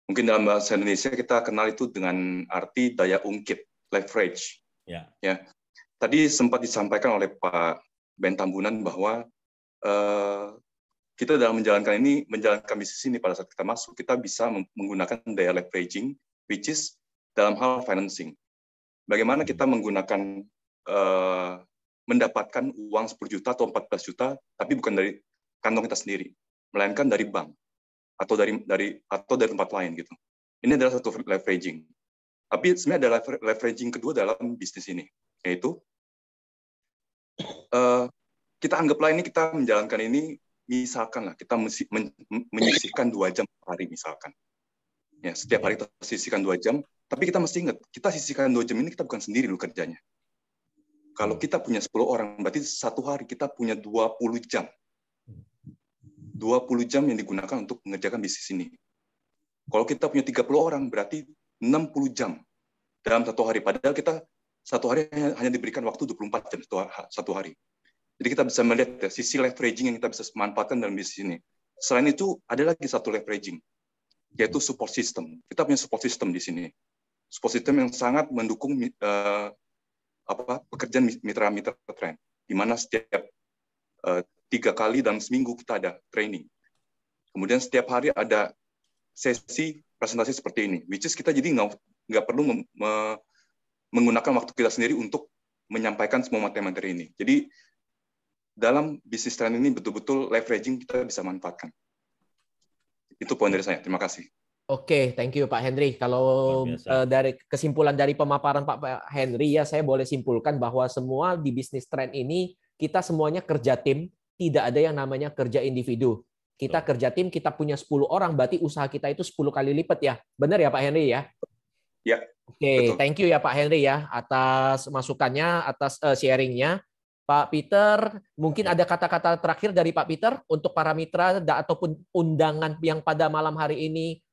Mungkin dalam bahasa Indonesia kita kenal itu dengan arti daya ungkit. Leverage. Ya. Tadi sempat disampaikan oleh Pak Ben Tambunan bahwa kita dalam menjalankan bisnis ini pada saat kita masuk, kita bisa menggunakan daya leveraging, which is dalam hal financing. Bagaimana kita menggunakan mendapatkan uang 10 juta atau 14 juta, tapi bukan dari kantong kita sendiri, melainkan dari bank atau dari tempat lain gitu. Ini adalah satu leveraging. Tapi sebenarnya ada leveraging kedua dalam bisnis ini, yaitu kita anggaplah ini kita menjalankan ini, misalkan lah kita menyisihkan 2 jam per hari misalkan. Ya, setiap hari kita sisihkan 2 jam, tapi kita mesti ingat, kita sisihkan 2 jam ini kita bukan sendiri loh kerjanya. Kalau kita punya 10 orang, berarti satu hari kita punya 20 jam. 20 jam yang digunakan untuk mengerjakan bisnis ini. Kalau kita punya 30 orang, berarti 60 jam dalam satu hari. Padahal kita satu hari hanya diberikan waktu 24 jam satu hari. Jadi kita bisa melihat sisi leveraging yang kita bisa manfaatkan dalam bisnis ini. Selain itu, ada lagi satu leveraging, yaitu support system. Kita punya support system di sini. Support system yang sangat mendukung pekerjaan mitra-mitra tren, di mana setiap 3 kali dalam seminggu kita ada training. Kemudian setiap hari ada sesi presentasi seperti ini, which is kita jadi nggak perlu menggunakan waktu kita sendiri untuk menyampaikan semua materi-materi ini. Jadi dalam bisnis tren ini betul-betul leveraging kita bisa manfaatkan. Itu poin dari saya. Terima kasih. Oke, thank you Pak Henry. Kalau dari kesimpulan dari pemaparan Pak Henry ya, saya boleh simpulkan bahwa semua di bisnis tren ini kita semuanya kerja tim, tidak ada yang namanya kerja individu. Kita kerja tim, kita punya 10 orang, berarti usaha kita itu 10 kali lipat ya. Benar ya Pak Henry ya? Ya. Oke, thank you ya Pak Henry ya atas masukannya, atas sharingnya. Pak Peter, mungkin ada kata-kata terakhir dari Pak Peter untuk para mitra ataupun undangan yang pada malam hari ini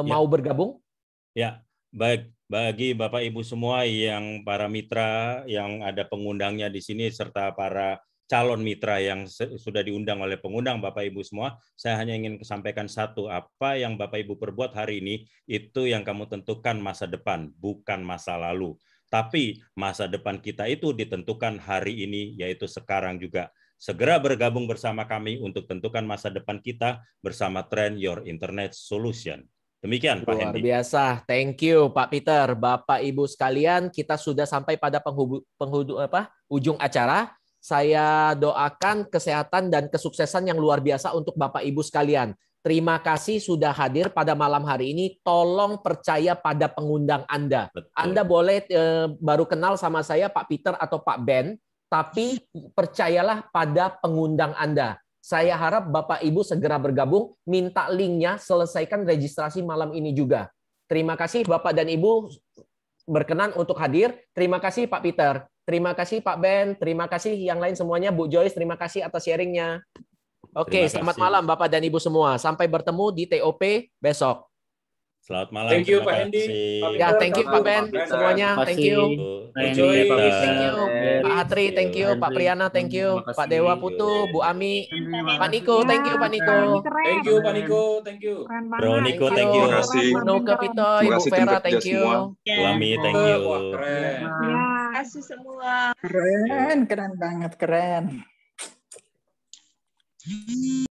mau bergabung? Ya, baik. Bagi Bapak Ibu semua yang para mitra yang ada pengundangnya di sini serta para calon mitra yang sudah diundang oleh pengundang Bapak Ibu semua, saya hanya ingin sampaikan satu, apa yang Bapak Ibu perbuat hari ini, itu yang kamu tentukan masa depan, bukan masa lalu. Tapi masa depan kita itu ditentukan hari ini, yaitu sekarang juga. Segera bergabung bersama kami untuk tentukan masa depan kita bersama Trend Your Internet Solution. Demikian Pak Luar Hendy. biasa. Thank you Pak Peter. Bapak Ibu sekalian, kita sudah sampai pada ujung acara. Saya doakan kesehatan dan kesuksesan yang luar biasa untuk Bapak Ibu sekalian. Terima kasih sudah hadir pada malam hari ini. Tolong percaya pada pengundang Anda. Betul. Anda boleh baru kenal sama saya Pak Peter atau Pak Ben, tapi percayalah pada pengundang Anda. Saya harap Bapak Ibu segera bergabung, minta linknya, selesaikan registrasi malam ini juga. Terima kasih Bapak dan Ibu berkenan untuk hadir. Terima kasih Pak Peter. Terima kasih Pak Ben. Terima kasih yang lain semuanya. Bu Joyce, terima kasih atas sharingnya. Oke, selamat malam Bapak dan Ibu semua. Sampai bertemu di TOP besok. Selamat malam. Thank you Pak Hendy. Ya, thank you Pak Ben semuanya. Thank you. Thank you, Thank you. Pak Atri, thank you. Pak Priyana, thank you. Pak Dewa Putu, Bu Ami, Pak Niko, thank you Pak Niko. Thank you Pak Niko, thank you. Bro Niko, thank you. Terima kasih. Bu Nuke Pitoy, Bu Terima kasih tim Vera, kerja thank you. semua. Bu Ami, thank you. Wah, keren. Terima kasih semua. Keren banget, keren.